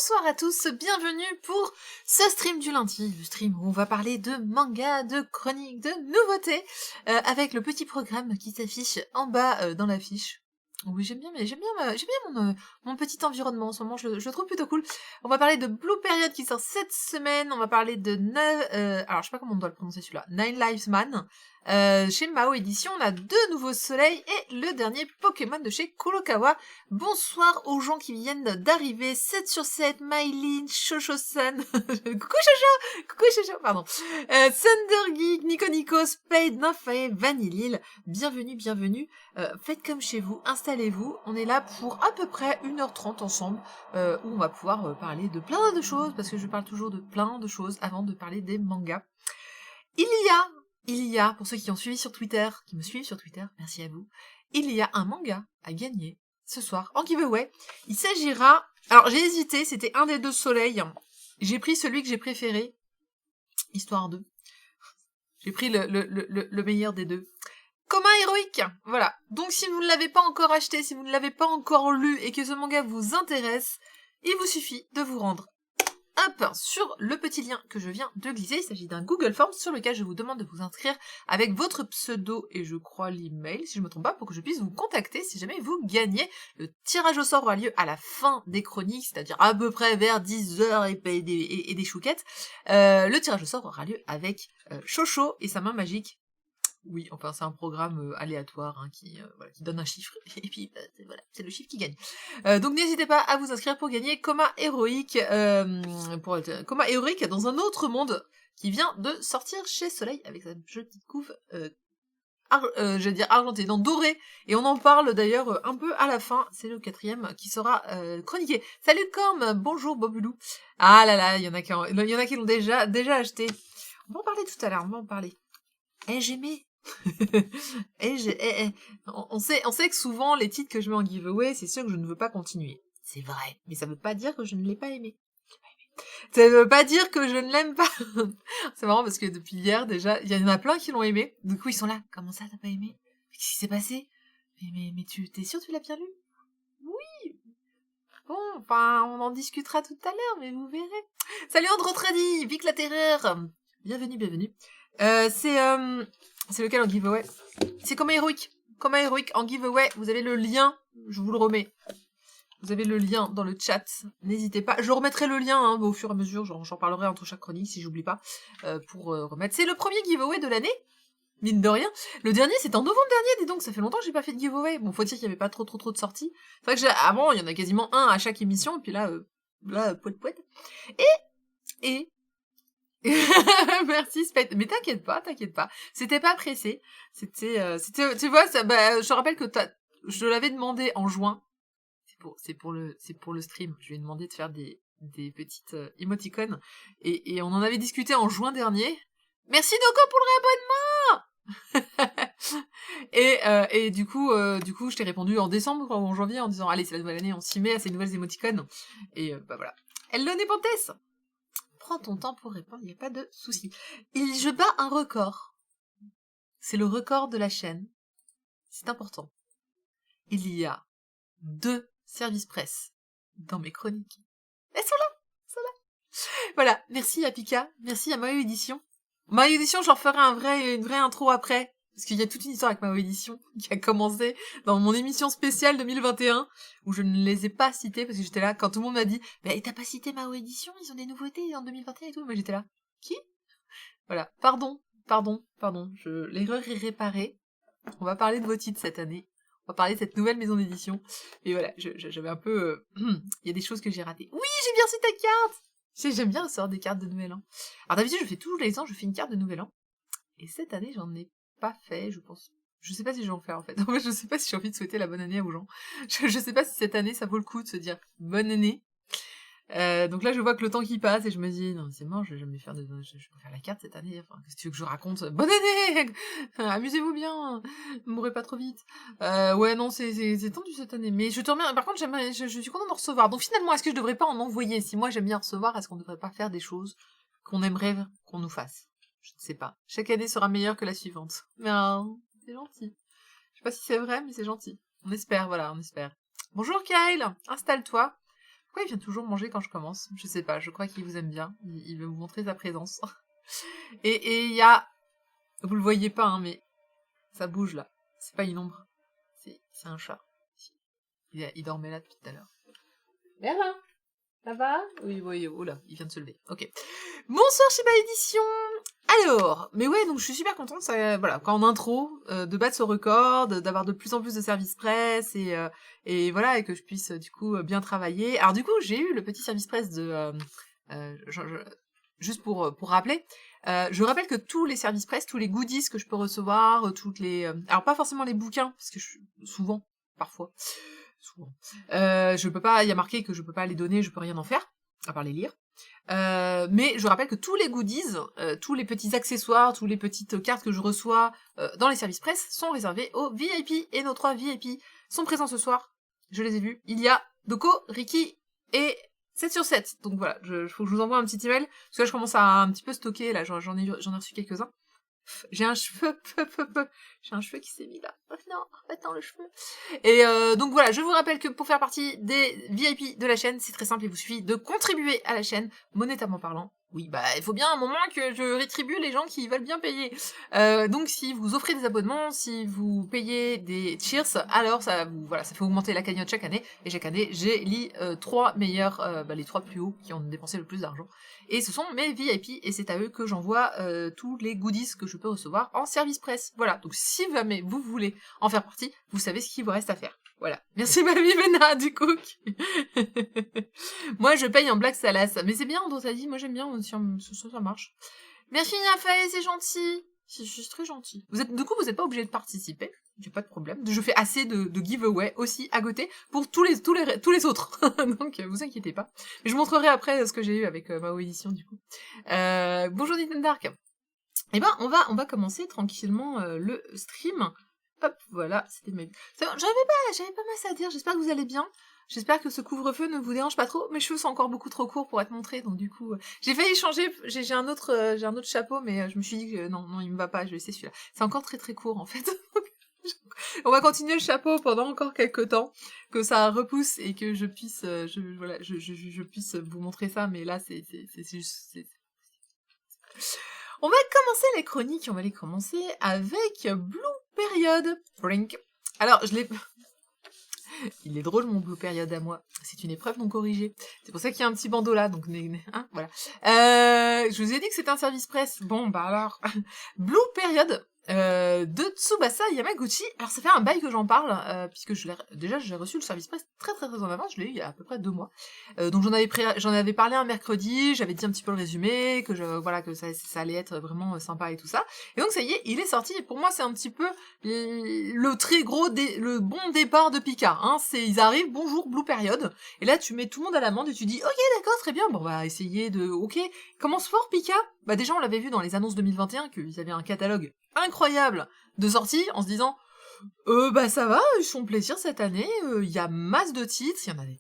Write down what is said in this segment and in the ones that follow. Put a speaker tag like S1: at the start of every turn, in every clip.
S1: Bonsoir à tous, bienvenue pour ce stream du lundi, le stream où on va parler de manga, de chroniques, de nouveautés, avec le petit programme qui s'affiche en bas dans l'affiche. Oui, j'aime bien mon petit environnement en ce moment, je le trouve plutôt cool. On va parler de Blue Period qui sort cette semaine, on va parler de alors je sais pas comment on doit le prononcer celui-là, Nine Lives Man. Chez Mao Édition, on a 2 nouveaux soleils et le dernier Pokémon de chez Kurokawa. Bonsoir aux gens qui viennent d'arriver. 7 sur 7, Mylene, Shosho-san. Coucou Shosho, pardon. Thunder Geek, Nico Nico, Spade, Nymphae, Vanillil. Bienvenue. Faites comme chez vous, installez-vous. On est là pour à peu près 1h30 ensemble, où on va pouvoir parler de plein de choses, parce que je parle toujours de plein de choses avant de parler des mangas. Il y a, pour ceux qui ont suivi sur Twitter, qui me suivent sur Twitter, merci à vous, il y a un manga à gagner ce soir en giveaway. Il s'agira... Alors j'ai hésité, c'était un des 2 soleils. J'ai pris celui que j'ai préféré, histoire de... J'ai pris le meilleur des 2. Commun héroïque, voilà. Donc si vous ne l'avez pas encore acheté, si vous ne l'avez pas encore lu et que ce manga vous intéresse, il vous suffit de vous rendre sur le petit lien que je viens de glisser. Il s'agit d'un Google Forms sur lequel je vous demande de vous inscrire avec votre pseudo et je crois l'email, si je me trompe pas, pour que je puisse vous contacter si jamais vous gagnez. Le tirage au sort aura lieu à la fin des chroniques, c'est-à-dire à peu près vers 10h et des chouquettes. Le tirage au sort aura lieu avec Chocho et sa main magique. Oui, enfin c'est un programme aléatoire qui donne un chiffre, et puis voilà, c'est le chiffre qui gagne. Donc n'hésitez pas à vous inscrire pour gagner Coma Héroïque, Coma Héroïque dans un autre monde qui vient de sortir chez Soleil avec sa jolie couve argentée, non dorée, et on en parle d'ailleurs un peu à la fin, c'est le 4e qui sera chroniqué. Salut Com, bonjour Bobulou. Ah là là, il y en a qui l'ont déjà acheté. On va en parler tout à l'heure, on va en parler. J'aimais. On sait que souvent les titres que je mets en giveaway, c'est ceux que je ne veux pas continuer. C'est vrai, mais ça veut pas dire que je ne l'ai pas aimé. Ça veut pas dire que je ne l'aime pas. C'est marrant parce que depuis hier déjà, il y en a plein qui l'ont aimé. Du coup ils sont là. Comment ça t'as pas aimé? Qu'est-ce qui s'est passé? Mais tu t'es sûr que tu l'as bien lu? Oui. Bon, enfin on en discutera tout à l'heure, mais vous verrez. Salut Andro Tradi, Vic la Terreur. Bienvenue. C'est lequel en giveaway? C'est Coma Héroïque. Coma Héroïque en giveaway. Vous avez le lien. Je vous le remets. Vous avez le lien dans le chat. N'hésitez pas. Je remettrai le lien au fur et à mesure. J'en parlerai entre chaque chronique si j'oublie pas. Pour remettre. C'est le premier giveaway de l'année. Mine de rien. Le dernier, c'était en novembre dernier. Dis donc, ça fait longtemps que j'ai pas fait de giveaway. Bon, faut dire qu'il y avait pas trop de sorties. C'est vrai que avant, il y en a quasiment un à chaque émission. Et puis là, poète. Et merci Spade. Mais t'inquiète pas. C'était pas pressé. C'était, tu vois, ça, je rappelle que je l'avais demandé en juin. C'est pour le stream. Je lui ai demandé de faire des petites émoticônes. Et on en avait discuté en juin dernier. Merci Doko pour le réabonnement! et du coup, je t'ai répondu en décembre ou en janvier en disant, allez, c'est la nouvelle année, on s'y met à ces nouvelles émoticônes. Et, voilà. Hello Népentès! Prends ton temps pour répondre, il n'y a pas de souci. Je bats un record. C'est le record de la chaîne. C'est important. Il y a 2 services presse dans mes chroniques. Elles sont là. Voilà, merci à Pika, merci à Mao Édition. Mao Édition, je leur ferai une vraie intro après. Parce qu'il y a toute une histoire avec Mao Édition qui a commencé dans mon émission spéciale 2021 où je ne les ai pas cités parce que j'étais là quand tout le monde m'a dit « Mais t'as pas cité Mao Édition, ils ont des nouveautés en 2021 et tout ». Moi j'étais là « Qui ?» Voilà, pardon, l'erreur est réparée. On va parler de vos titres cette année. On va parler de cette nouvelle maison d'édition. Et voilà, j'avais un peu... Il y a des choses que j'ai ratées. Oui, j'ai bien reçu ta carte. J'aime bien recevoir des cartes de Nouvel An. Alors d'habitude, je fais tous les ans, je fais une carte de Nouvel An. Et cette année, j'en ai pas fait, je pense. Je sais pas si je vais en faire, en fait. En fait, je sais pas si j'ai envie de souhaiter la bonne année aux gens. Je sais pas si cette année, ça vaut le coup de se dire bonne année. Donc là, je vois que le temps qui passe et je me dis, non, c'est mort, je vais jamais faire je vais pas faire la carte cette année. Enfin, qu'est-ce que tu veux que je raconte? Bonne année! Amusez-vous bien! Mourrez pas trop vite. Ouais, non, c'est tendu cette année. Mais je te remercie. Par contre, je suis contente d'en recevoir. Donc finalement, est-ce que je devrais pas en envoyer? Si moi j'aime bien recevoir, est-ce qu'on devrait pas faire des choses qu'on aimerait qu'on nous fasse? Je ne sais pas. Chaque année sera meilleure que la suivante. Mais c'est gentil. Je sais pas si c'est vrai, mais c'est gentil. On espère, voilà, on espère. Bonjour Kyle, installe-toi. Pourquoi il vient toujours manger quand je commence? Je sais pas, je crois qu'il vous aime bien. Il veut vous montrer sa présence. Et il y a... Vous le voyez pas, hein, mais ça bouge là. C'est pas une ombre. C'est un chat. Il dormait là depuis tout à l'heure. Merlin, ça va? Oui, oui, oh là, il vient de se lever. Ok. Bonsoir Shiba Édition. Alors, mais ouais, donc je suis super contente, ça, voilà, en intro, de battre ce record, d'avoir de plus en plus de services presse, et voilà, et que je puisse, du coup, bien travailler. Alors du coup, j'ai eu le petit service presse de... juste pour rappeler, je rappelle que tous les services presse, tous les goodies que je peux recevoir, toutes les... alors pas forcément les bouquins, parce que souvent, parfois, je peux pas, il y a marqué que je peux pas les donner, je peux rien en faire, à part les lire. Mais je rappelle que tous les goodies, tous les petits accessoires, toutes les petites cartes que je reçois dans les services presse sont réservés aux VIP, et nos 3 VIP sont présents ce soir. Je les ai vus. Il y a Doko, Ricky et 7/7. Donc voilà, faut que je vous envoie un petit email, parce que là je commence à un petit peu stocker, là j'en ai reçu quelques-uns. J'ai un cheveu, j'ai un cheveu qui s'est mis là. Oh non, attends le cheveu. Et donc voilà, je vous rappelle que pour faire partie des VIP de la chaîne, c'est très simple, il vous suffit de contribuer à la chaîne, monétairement parlant. Oui, bah il faut bien un moment que je rétribue les gens qui veulent bien payer. Donc si vous offrez des abonnements, si vous payez des cheers, alors ça fait augmenter la cagnotte chaque année. Et chaque année, j'élis 3 meilleurs, les 3 plus hauts qui ont dépensé le plus d'argent. Et ce sont mes VIP, et c'est à eux que j'envoie tous les goodies que je peux recevoir en service presse. Voilà, donc si jamais vous voulez en faire partie, vous savez ce qu'il vous reste à faire. Voilà. Merci ma vie Vena du cook. Moi je paye en Black Salas, mais c'est bien dans ta vie, moi j'aime bien, ça marche. Merci Raphaël, c'est gentil. Je suis très gentil. Vous êtes pas obligé de participer, j'ai pas de problème. Je fais assez de giveaway aussi à côté pour tous les autres. Donc vous inquiétez pas. Mais je vous montrerai après ce que j'ai eu avec Mao Édition du coup. Bonjour Nintendo Dark. Eh ben on va commencer tranquillement le stream. Hop, voilà, c'était ma vie. J'avais pas masse à dire, j'espère que vous allez bien. J'espère que ce couvre-feu ne vous dérange pas trop. Mes cheveux sont encore beaucoup trop courts pour être montrés, donc du coup, j'ai failli changer. J'ai un autre chapeau, mais je me suis dit que non, il me va pas. Je vais laisser celui-là. C'est encore très très court en fait. On va continuer le chapeau pendant encore quelques temps, que ça repousse et que je puisse, je puisse vous montrer ça. Mais là, c'est juste. On va commencer les chroniques. On va les commencer avec Blue Period. Brink. Alors, il est drôle mon Blue Period à moi. C'est une épreuve non corrigée. C'est pour ça qu'il y a un petit bandeau là, donc hein, voilà. Je vous ai dit que c'était un service presse. Bon, bah alors. Blue Period de Tsubasa Yamaguchi. Alors ça fait un bail que j'en parle, puisque j'ai reçu le service presse très en avance. Je l'ai eu il y a à peu près 2 mois. Donc j'en avais parlé un mercredi. J'avais dit un petit peu le résumé, que ça allait être vraiment sympa et tout ça. Et donc ça y est, il est sorti. Et pour moi, c'est un petit peu le très gros, le bon départ de Pika. Hein. Ils arrivent, bonjour Blue Period. Et là, tu mets tout le monde à l'amende et tu dis, ok, d'accord, très bien. Bon, on va essayer ok. Commence fort Pika. Bah déjà, on l'avait vu dans les annonces 2021 qu'ils avaient un catalogue incroyable de sorties en se disant bah ça va, ils font plaisir cette année, il y a masse de titres, il y en a des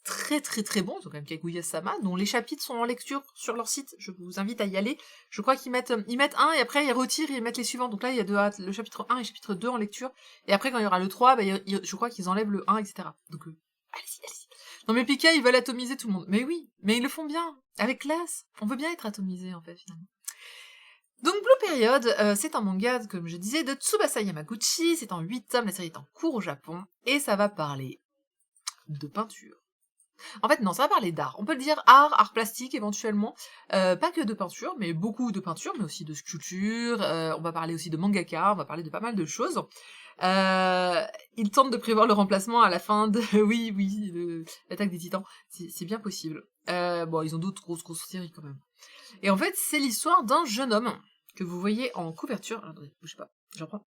S1: très bons, ils ont quand même Kaguya-sama, dont les chapitres sont en lecture sur leur site, je vous invite à y aller. Je crois qu'ils mettent un et après ils retirent et ils mettent les suivants, donc là il y a le chapitre 1 et le chapitre 2 en lecture, et après quand il y aura le 3, je crois qu'ils enlèvent le 1, etc. Donc allez-y. Non mais Pika, ils veulent atomiser tout le monde. Mais oui, mais ils le font bien, avec classe. On veut bien être atomisé en fait finalement. Donc Blue Period, c'est un manga, comme je disais, de Tsubasa Yamaguchi, c'est en 8 tomes, la série est en cours au Japon, et ça va parler de peinture. En fait, non, ça va parler d'art. On peut le dire art plastique éventuellement, pas que de peinture, mais beaucoup de peinture, mais aussi de sculpture, on va parler aussi de mangaka, on va parler de pas mal de choses. Il tente de prévoir le remplacement à la fin de... oui, l'attaque des titans, c'est bien possible. Bon, ils ont d'autres grosses séries quand même. Et en fait, c'est l'histoire d'un jeune homme que vous voyez en couverture. Alors, attendez, bougez pas, j'en prends.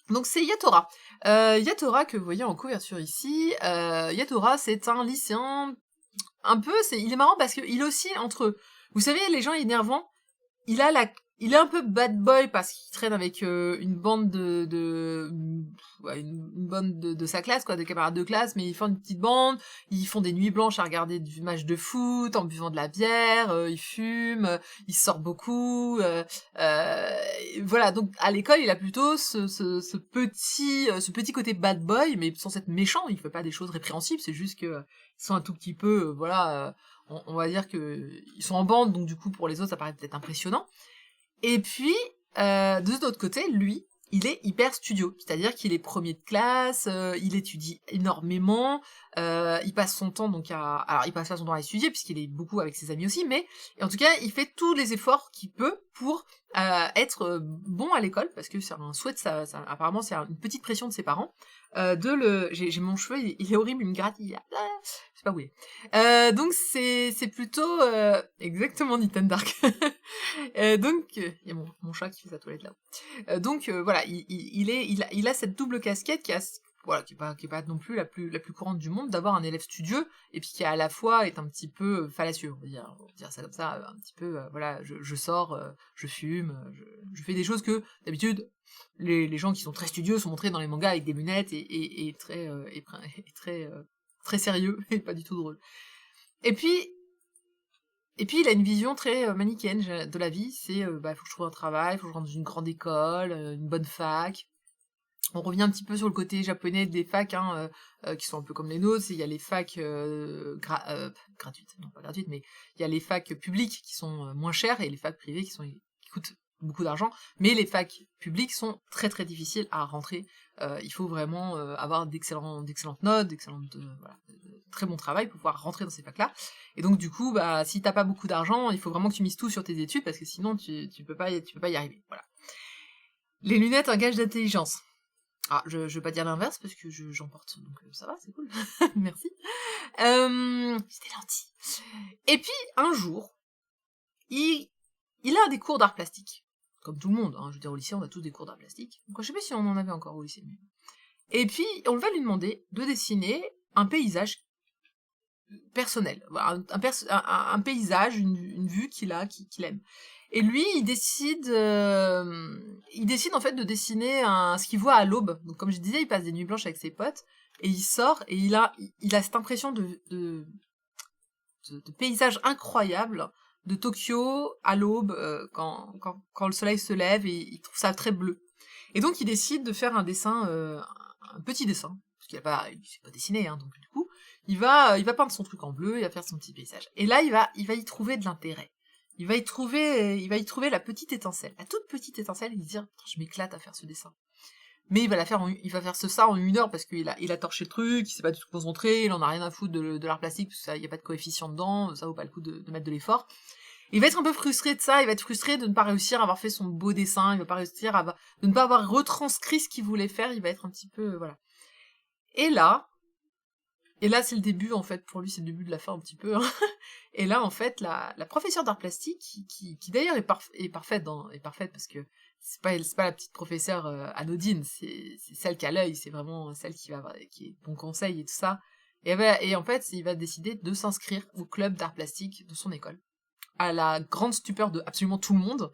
S1: Donc c'est Yatora. Yatora que vous voyez en couverture ici. Yatora, c'est un lycéen un peu... Il est marrant parce qu'il oscille entre... Vous savez, les gens énervants, il a il est un peu bad boy parce qu'il traîne avec une bande ouais, une bande de sa classe, quoi, des camarades de classe, mais ils font une petite bande, ils font des nuits blanches à regarder du match de foot, en buvant de la bière, ils fument, ils sortent beaucoup, voilà, donc à l'école, il a plutôt ce petit côté bad boy, mais sans être méchant, il fait pas des choses répréhensibles, c'est juste que ils sont un tout petit peu, voilà, on va dire que ils sont en bande, donc du coup, pour les autres, ça paraît peut-être impressionnant. Et puis, de l'autre côté, lui, il est hyper studio, c'est-à-dire qu'il est premier de classe, il étudie énormément, il passe son temps donc alors il passe pas son temps à étudier puisqu'il est beaucoup avec ses amis aussi, mais en tout cas, il fait tous les efforts qu'il peut pour être bon à l'école, parce que c'est un souhait de apparemment c'est une petite pression de ses parents, j'ai mon cheveu, il est horrible, il me gratte, je sais pas où il est. Donc c'est plutôt exactement Nintendo Dark. Donc, il y a mon chat qui fait sa toilette là. Donc voilà, il a cette double casquette voilà, qui est pas non plus la plus courante du monde, d'avoir un élève studieux et puis qui à la fois est un petit peu fallacieux, on va dire ça comme ça, un petit peu voilà, je sors, je fume, je fais des choses que d'habitude les gens qui sont très studieux sont montrés dans les mangas avec des lunettes et très très sérieux et pas du tout drôle. Et puis, il a une vision très manichéenne de la vie, c'est bah, faut que je trouve un travail, faut que je rentre dans une grande école, une bonne fac. On revient un petit peu sur le côté japonais des facs, hein, qui sont un peu comme les nôtres. Il y a les facs gratuites, non pas gratuites, mais il y a les facs publiques qui sont moins chères et les facs privées qui coûtent beaucoup d'argent. Mais les facs publiques sont très très difficiles à rentrer. Il faut vraiment avoir d'excellentes notes, voilà, très bon travail pour pouvoir rentrer dans ces facs-là. Et donc du coup, bah, si t'as pas beaucoup d'argent, il faut vraiment que tu mises tout sur tes études parce que sinon tu peux pas y arriver. Voilà. Les lunettes, un gage d'intelligence. Ah, je vais pas dire l'inverse parce que j'en porte, donc ça va, c'est cool. Merci. J'étais lentille. Et puis, un jour, il a des cours d'art plastique. Comme tout le monde, hein. Je veux dire, au lycée, on a tous des cours d'art plastique. Donc, je sais pas si on en avait encore au lycée. Mais... Et puis, on va lui demander de dessiner un paysage personnel. Voilà, un paysage, une vue qu'il aime. Et lui, il décide en fait de dessiner ce qu'il voit à l'aube. Donc comme je disais, il passe des nuits blanches avec ses potes et il sort et il a cette impression de paysage incroyable de Tokyo à l'aube quand le soleil se lève et il trouve ça très bleu. Et donc il décide de faire un dessin, un petit dessin, parce qu'il sait pas dessiner, hein, donc du coup il va peindre son truc en bleu, il va faire son petit paysage. Et là il va y trouver de l'intérêt. Il va y trouver la petite étincelle, la toute petite étincelle, et il va se dire, je m'éclate à faire ce dessin. Mais il va faire ça en 1 heure parce qu'il a torché le truc, il s'est pas du tout concentré, il en a rien à foutre de l'art plastique parce qu'il y a pas de coefficient dedans, ça vaut pas le coup de mettre de l'effort. Il va être un peu frustré de ça, il va être frustré de ne pas réussir à avoir fait son beau dessin, il va pas réussir de ne pas avoir retranscrit ce qu'il voulait faire, il va être un petit peu, voilà. Et là, c'est le début, en fait, pour lui, c'est le début de la fin, un petit peu, hein. Et là, en fait, la professeure d'art plastique, qui d'ailleurs est parfaite parce que c'est pas la petite professeure anodine, c'est celle qui a l'œil, c'est vraiment celle qui est bon conseil et tout ça. Et en fait, il va décider de s'inscrire au club d'art plastique de son école, à la grande stupeur de absolument tout le monde,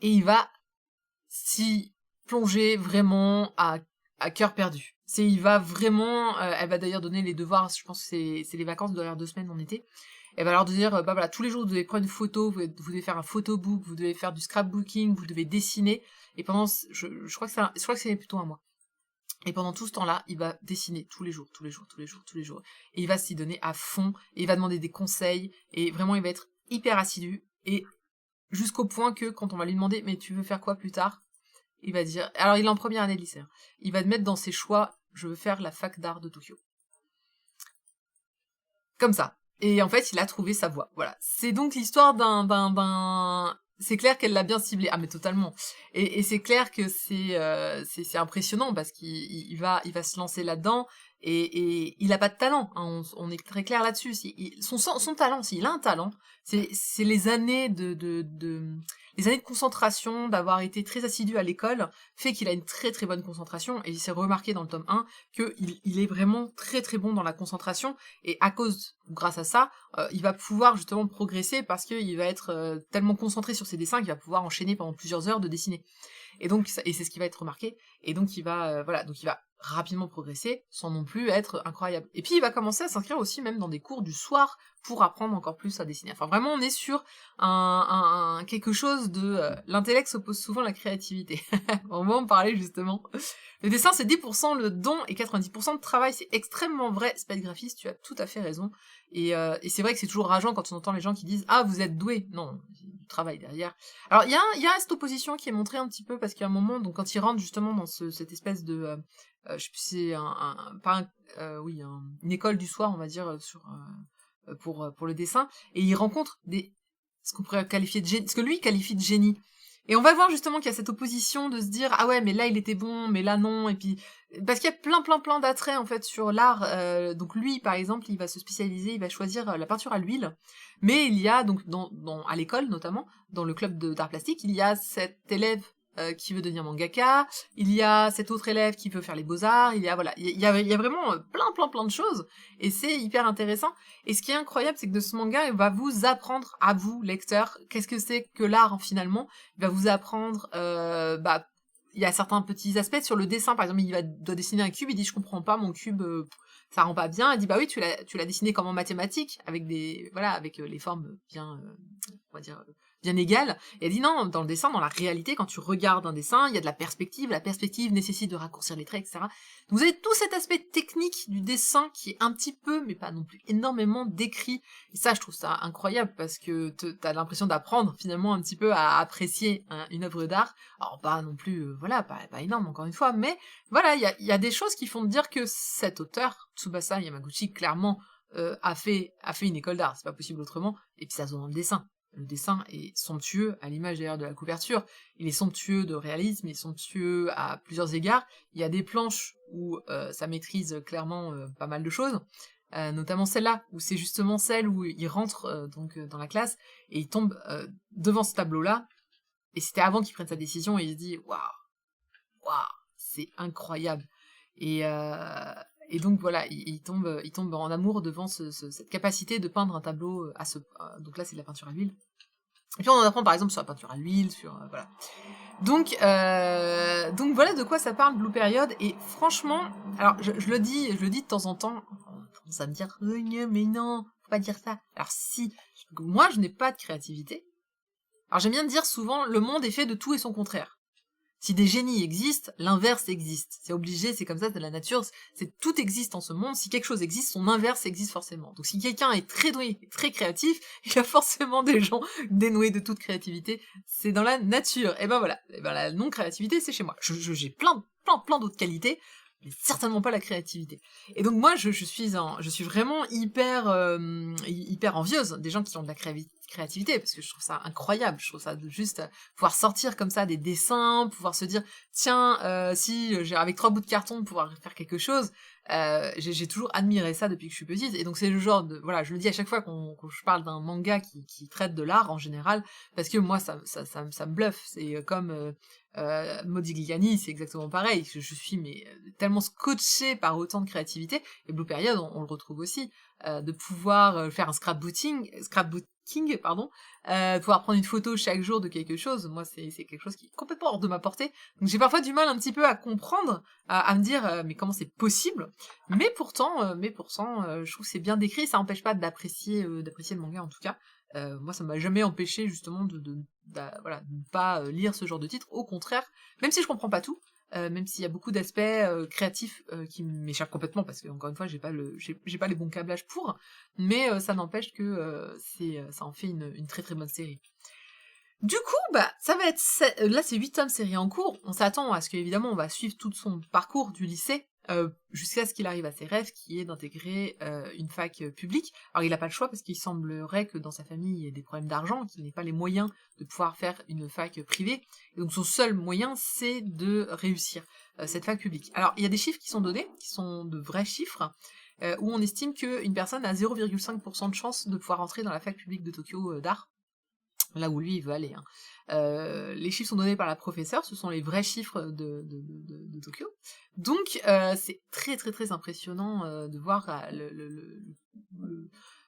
S1: et il va s'y plonger vraiment à cœur perdu. Il va vraiment, elle va d'ailleurs donner les devoirs, je pense que c'est les vacances, derrière 2 semaines en été. Elle va leur dire, bah voilà, tous les jours vous devez prendre une photo, vous devez faire un photobook, vous devez faire du scrapbooking, vous devez dessiner. Et pendant, je crois que c'est plutôt un mois. Et pendant tout ce temps-là, il va dessiner tous les jours. Et il va s'y donner à fond, et il va demander des conseils, et vraiment il va être hyper assidu, et jusqu'au point que quand on va lui demander, mais tu veux faire quoi plus tard? Il va dire, alors il est en première année de lycée, hein. Il va mettre dans ses choix, je veux faire la fac d'art de Tokyo. Comme ça. Et en fait, il a trouvé sa voie. Voilà. C'est donc l'histoire c'est clair qu'elle l'a bien ciblé. Ah, mais totalement. Et c'est clair que c'est impressionnant parce qu'il va se lancer là-dedans. Et il a pas de talent, hein, on est très clair là-dessus. Son talent, s'il a un talent, c'est les années les années de concentration, d'avoir été très assidu à l'école, fait qu'il a une très très bonne concentration, et il s'est remarqué dans le tome 1 qu'il est vraiment très très bon dans la concentration, et à cause, ou grâce à ça, il va pouvoir justement progresser, parce qu'il va être tellement concentré sur ses dessins qu'il va pouvoir enchaîner pendant plusieurs heures de dessiner. Et donc, et c'est ce qui va être remarqué, et donc il va, voilà, donc il va rapidement progresser, sans non plus être incroyable. Et puis il va commencer à s'inscrire aussi même dans des cours du soir, pour apprendre encore plus à dessiner. Enfin vraiment, on est sur quelque chose de... l'intellect s'oppose souvent à la créativité. On va en parler justement. Le dessin, c'est 10% le don et 90% de travail. C'est extrêmement vrai, Spade Graphiste, tu as tout à fait raison. Et c'est vrai que c'est toujours rageant quand on entend les gens qui disent « Ah, vous êtes doué !» Non, il y a du travail derrière. Alors, il y a cette opposition qui est montrée un petit peu, parce qu'il y a un moment, donc quand ils rentrent justement dans cette espèce de... je sais plus si c'est une école du soir, on va dire, pour le dessin, et il rencontre ce qu'on pourrait qualifier de génie, ce que lui qualifie de génie. Et on va voir justement qu'il y a cette opposition de se dire ah ouais mais là il était bon mais là non, et puis parce qu'il y a plein d'attraits en fait sur l'art. Donc lui par exemple il va se spécialiser, il va choisir la peinture à l'huile, mais il y a donc à l'école notamment dans le club d'art plastique il y a cet élève qui veut devenir mangaka, il y a cet autre élève qui veut faire les beaux-arts, il y a voilà, il y a vraiment plein de choses, et c'est hyper intéressant. Et ce qui est incroyable, c'est que de ce manga, il va vous apprendre à vous, lecteurs, qu'est-ce que c'est que l'art, hein, finalement. Il va vous apprendre, il y a certains petits aspects sur le dessin, par exemple, doit dessiner un cube, il dit je comprends pas, mon cube, ça rend pas bien, il dit bah oui, tu l'as dessiné comme en mathématiques, avec avec les formes bien, on va dire, bien égales. Et elle dit non, dans le dessin, dans la réalité, quand tu regardes un dessin, il y a de la perspective nécessite de raccourcir les traits, etc. Donc vous avez tout cet aspect technique du dessin qui est un petit peu, mais pas non plus énormément décrit. Et ça, je trouve ça incroyable, parce que t'as l'impression d'apprendre finalement un petit peu à apprécier une œuvre d'art. Alors pas non plus, pas énorme encore une fois, mais voilà, il y a des choses qui font dire que cet auteur, Tsubasa Yamaguchi, clairement, a fait une école d'art, c'est pas possible autrement, et puis ça se voit dans le dessin. Le dessin est somptueux, à l'image d'ailleurs de la couverture, il est somptueux de réalisme, il est somptueux à plusieurs égards. Il y a des planches où ça maîtrise clairement pas mal de choses, notamment celle-là, où c'est justement celle où il rentre dans la classe, et il tombe devant ce tableau-là, et c'était avant qu'il prenne sa décision, et il se dit « Waouh, c'est incroyable !» Et donc voilà, il tombe en amour devant cette capacité de peindre un tableau donc là c'est de la peinture à l'huile. Et puis on en apprend par exemple sur la peinture à l'huile, voilà. Donc voilà de quoi ça parle Blue Period. Et franchement, alors je le dis de temps en temps, on commence à me dire mais non, faut pas dire ça. Alors si, moi je n'ai pas de créativité. Alors j'aime bien dire souvent, le monde est fait de tout et son contraire. Si des génies existent, l'inverse existe. C'est obligé, c'est comme ça, c'est la nature, tout existe en ce monde. Si quelque chose existe, son inverse existe forcément. Donc si quelqu'un est très doué, très créatif, il y a forcément des gens dénoués de toute créativité. C'est dans la nature. Et ben voilà. Et ben la non-créativité, c'est chez moi. J'ai plein d'autres qualités, mais certainement pas la créativité. Et donc moi, je suis vraiment hyper envieuse des gens qui ont de la créativité, parce que je trouve ça incroyable, je trouve ça juste pouvoir sortir comme ça des dessins, pouvoir se dire tiens, si j'ai avec 3 bouts de carton pouvoir faire quelque chose, j'ai toujours admiré ça depuis que je suis petite. Et donc c'est le genre de, voilà, je le dis à chaque fois quand je parle d'un manga qui traite de l'art en général, parce que moi ça me bluffe. C'est comme Modigliani, c'est exactement pareil, je suis tellement scotché par autant de créativité. Et Blue Period, on le retrouve aussi, de pouvoir faire un scrapbooking, pouvoir prendre une photo chaque jour de quelque chose. Moi c'est quelque chose qui est complètement hors de ma portée, donc j'ai parfois du mal un petit peu à comprendre, à me dire mais comment c'est possible. Mais pourtant je trouve que c'est bien décrit, ça n'empêche pas d'apprécier le manga en tout cas. Moi ça m'a jamais empêché justement de ne pas lire ce genre de titre, au contraire, même si je comprends pas tout, même s'il y a beaucoup d'aspects créatifs qui m'échappent complètement, parce que encore une fois j'ai pas les bons câblages pour, mais ça n'empêche que ça en fait une très très bonne série. Du coup, ça va être là c'est 8 tomes série en cours. On s'attend à ce qu'évidemment on va suivre tout son parcours du lycée, jusqu'à ce qu'il arrive à ses rêves, qui est d'intégrer une fac publique. Alors il n'a pas le choix parce qu'il semblerait que dans sa famille il y ait des problèmes d'argent, qu'il n'ait pas les moyens de pouvoir faire une fac privée. Et donc son seul moyen, c'est de réussir cette fac publique. Alors il y a des chiffres qui sont donnés, qui sont de vrais chiffres, où on estime qu'une personne a 0,5% de chance de pouvoir entrer dans la fac publique de Tokyo d'art, là où lui il veut aller. Hein. Les chiffres sont donnés par la professeure, ce sont les vrais chiffres de Tokyo. Donc c'est très très très impressionnant de voir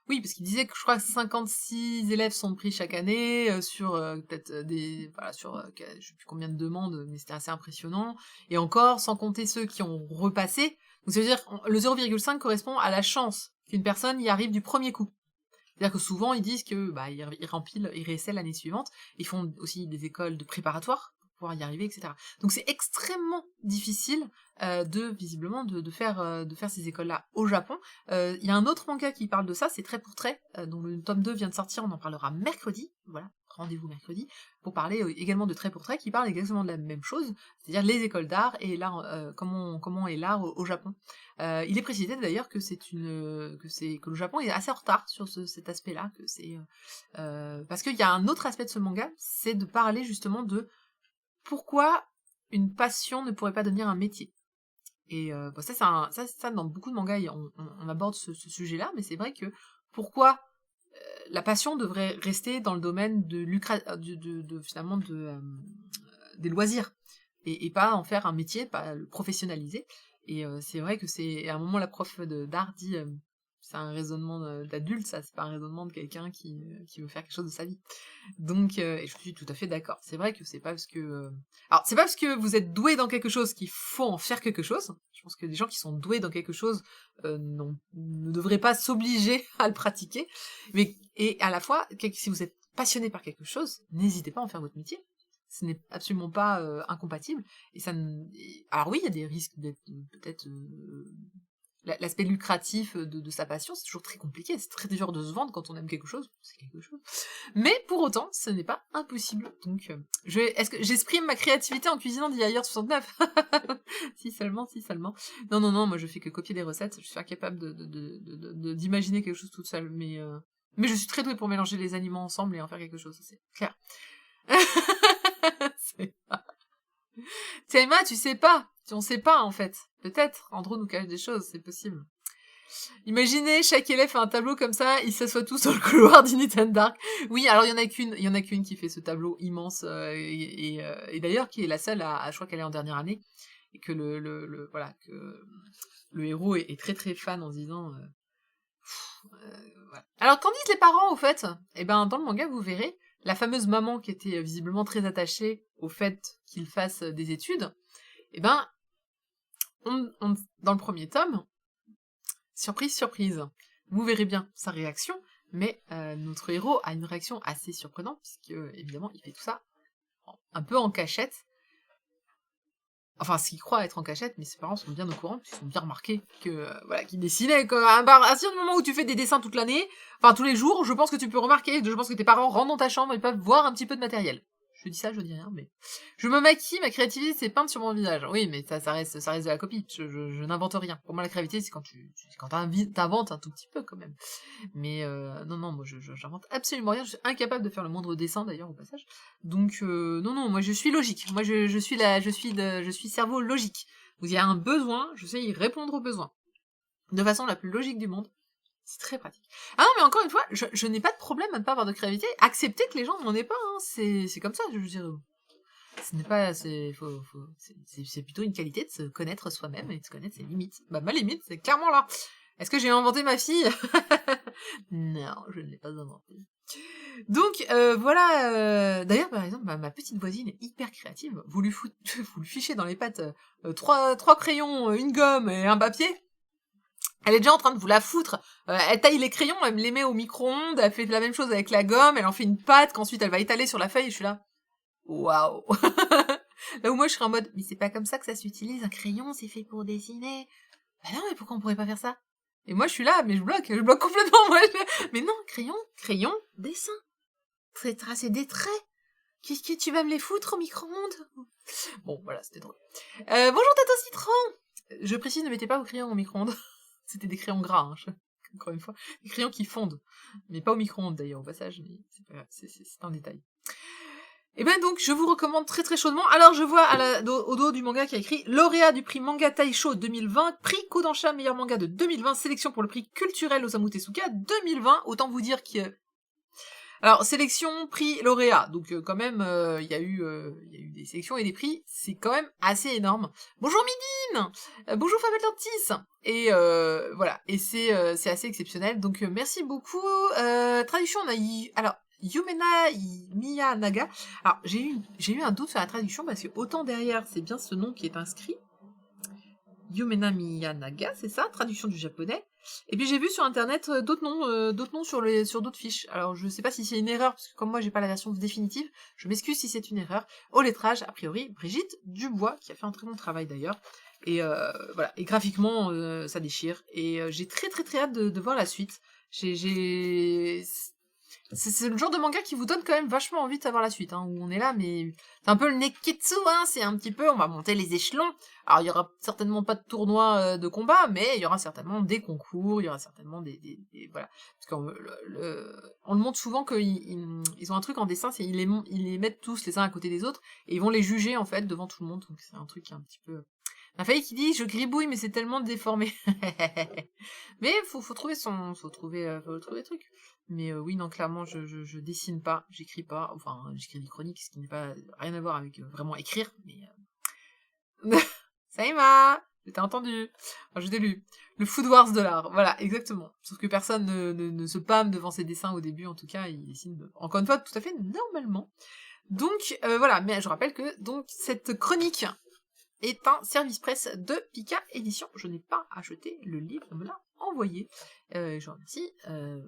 S1: oui, parce qu'il disait que je crois que 56 élèves sont pris chaque année sur peut-être je sais plus combien de demandes, mais c'était assez impressionnant. Et encore, sans compter ceux qui ont repassé. Donc ça veut dire le 0,5 correspond à la chance qu'une personne y arrive du premier coup. C'est-à-dire que souvent, ils disent que ils réessaient l'année suivante. Ils font aussi des écoles de préparatoires pour pouvoir y arriver, etc. Donc c'est extrêmement difficile visiblement de faire ces écoles-là au Japon. Il y a un autre manga qui parle de ça, c'est Trait pour Trait, dont le tome 2 vient de sortir, on en parlera mercredi. Voilà, rendez-vous mercredi, pour parler également de Trait pour Trait, qui parle exactement de la même chose, c'est-à-dire les écoles d'art et l'art, comment est l'art au Japon. Il est précisé d'ailleurs que que le Japon est assez en retard sur cet aspect-là, que c'est parce qu'il y a un autre aspect de ce manga, c'est de parler justement de pourquoi une passion ne pourrait pas devenir un métier. Et ça dans beaucoup de mangas on aborde ce sujet-là, mais c'est vrai que pourquoi la passion devrait rester dans le domaine finalement des loisirs et pas en faire un métier, pas le professionnaliser. Et c'est vrai que à un moment la prof d'art dit c'est un raisonnement d'adulte, ça, c'est pas un raisonnement de quelqu'un qui veut faire quelque chose de sa vie. Donc et je suis tout à fait d'accord. C'est vrai que c'est pas parce que alors c'est pas parce que vous êtes doué dans quelque chose qu'il faut en faire quelque chose. Je pense que des gens qui sont doués dans quelque chose ne devraient pas s'obliger à le pratiquer. Et à la fois, si vous êtes passionné par quelque chose, n'hésitez pas à en faire votre métier. Ce n'est absolument pas incompatible. Alors oui, il y a des risques d'être peut-être l'aspect lucratif de sa passion, c'est toujours très compliqué, c'est très dur de se vendre quand on aime quelque chose, c'est quelque chose. Mais pour autant, ce n'est pas impossible. Donc, est-ce que j'exprime ma créativité en cuisinant d'Yayer 69 Si seulement. Non, moi je fais que copier des recettes, je suis incapable d'imaginer quelque chose toute seule, mais je suis très douée pour mélanger les aliments ensemble et en faire quelque chose, c'est clair. Thelma, tu sais pas. On sait pas, en fait. Peut-être. Andrew nous cache des choses, c'est possible. Imaginez, chaque élève fait un tableau comme ça, ils s'assoient tous dans le couloir d'Uniten Dark. Oui, alors il y en a qu'une qui fait ce tableau immense, et d'ailleurs qui est la seule je crois qu'elle est en dernière année, et que que le héros est très très fan en se disant, voilà. Alors qu'en disent les parents, au fait? Eh ben, dans le manga, vous verrez, la fameuse maman qui était visiblement très attachée au fait qu'il fasse des études, eh ben, dans le premier tome, surprise, surprise, vous verrez bien sa réaction, mais notre héros a une réaction assez surprenante, puisque, évidemment, il fait tout ça un peu en cachette. Enfin, ce qu'il croit être en cachette, mais ses parents sont bien au courant, puisqu'ils sont bien remarqués qu'il dessinait, quoi. À partir du moment où tu fais des dessins toute l'année, enfin tous les jours, je pense que tu peux remarquer, je pense que tes parents rentrent dans ta chambre et peuvent voir un petit peu de matériel. Je dis ça, je dis rien, mais... Je me maquille, ma créativité c'est peinte sur mon visage. Oui, mais ça reste de la copie, je n'invente rien. Pour moi, la créativité, c'est quand t'inventes un tout petit peu, quand même. Mais non, moi, j'invente absolument rien, je suis incapable de faire le moindre dessin, d'ailleurs, au passage. Donc, non, moi, je suis logique. Moi, je suis cerveau logique. Vous y a un besoin, je sais y répondre aux besoins. De façon la plus logique du monde. C'est très pratique. Ah non, mais encore une fois, je n'ai pas de problème à ne pas avoir de créativité. Accepter que les gens n'en aient pas, hein. C'est comme ça, je veux dire. Ce n'est pas, c'est plutôt une qualité de se connaître soi-même et de se connaître ses limites. Bah, ma limite, c'est clairement là. Est-ce que j'ai inventé ma fille? Non, je ne l'ai pas inventée. Donc, voilà. D'ailleurs, par exemple, ma petite voisine est hyper créative. Vous lui fichez dans les pattes 3 crayons, une gomme et un papier. Elle est déjà en train de vous la foutre. Elle taille les crayons, elle me les met au micro-ondes, elle fait la même chose avec la gomme, elle en fait une pâte qu'ensuite elle va étaler sur la feuille et je suis là. Waouh. Là où moi je serais en mode, mais c'est pas comme ça que ça s'utilise, un crayon c'est fait pour dessiner. Bah non, mais pourquoi on pourrait pas faire ça? Et moi je suis là, mais je bloque complètement. Moi, mais non, crayon, dessin. C'est tracer des traits. Qu'est-ce que tu vas me les foutre au micro-ondes? Bon, voilà, c'était drôle. Bonjour Tato Citron. Je précise, ne mettez pas vos crayons au micro-ondes. C'était des crayons gras, hein, encore une fois. Des crayons qui fondent. Mais pas au micro-ondes d'ailleurs, au passage, mais c'est pas grave, c'est un détail. Et ben donc, je vous recommande très très chaudement. Alors, je vois au dos du manga qui a écrit lauréat du prix Manga Taisho 2020, prix Kodansha meilleur manga de 2020, sélection pour le prix culturel Osamu Tezuka 2020. Autant vous dire que... Alors, sélection, prix, lauréat. Donc, quand même, il y a eu des sélections et des prix. C'est quand même assez énorme. Bonjour Midine, bonjour Fabel Tortis. Et voilà. Et c'est assez exceptionnel. Donc, merci beaucoup. Traduction, on a alors Yumena Miyanaga. Alors, j'ai eu un doute sur la traduction parce que autant derrière, c'est bien ce nom qui est inscrit. Yumena Miyanaga, c'est ça, traduction du japonais. Et puis j'ai vu sur internet d'autres noms sur d'autres fiches. Alors je sais pas si c'est une erreur, parce que comme moi j'ai pas la version définitive, je m'excuse si c'est une erreur. Au lettrage, a priori, Brigitte Dubois, qui a fait un très bon travail d'ailleurs. Et voilà, et graphiquement, ça déchire. Et j'ai très très très hâte de voir la suite. C'est le genre de manga qui vous donne quand même vachement envie de savoir la suite, hein, où on est là, mais c'est un peu le Neketsu, hein, c'est un petit peu, on va monter les échelons. Alors il y aura certainement pas de tournoi de combat, mais il y aura certainement des concours, il y aura certainement voilà, parce qu'on on le montre souvent qu'ils ont un truc en dessin, c'est ils les mettent tous les uns à côté des autres et ils vont les juger en fait devant tout le monde, donc c'est un truc qui est un petit peu. La faille qui dit je gribouille mais c'est tellement déformé. Mais faut trouver faut trouver le truc. Mais oui, non, clairement, je dessine pas, j'écris pas, enfin, j'écris des chroniques, ce qui n'est pas rien à voir avec vraiment écrire, mais... Saïma, je t'ai entendu. Enfin, je t'ai lu. Le Food Wars de l'art, voilà, exactement. Sauf que personne ne se pâme devant ses dessins au début, en tout cas, il dessine, encore une fois, tout à fait normalement. Donc, voilà, mais je rappelle que, donc, cette chronique est un service presse de Pika Édition. Je n'ai pas acheté le livre, on me l'a envoyé. Je remercie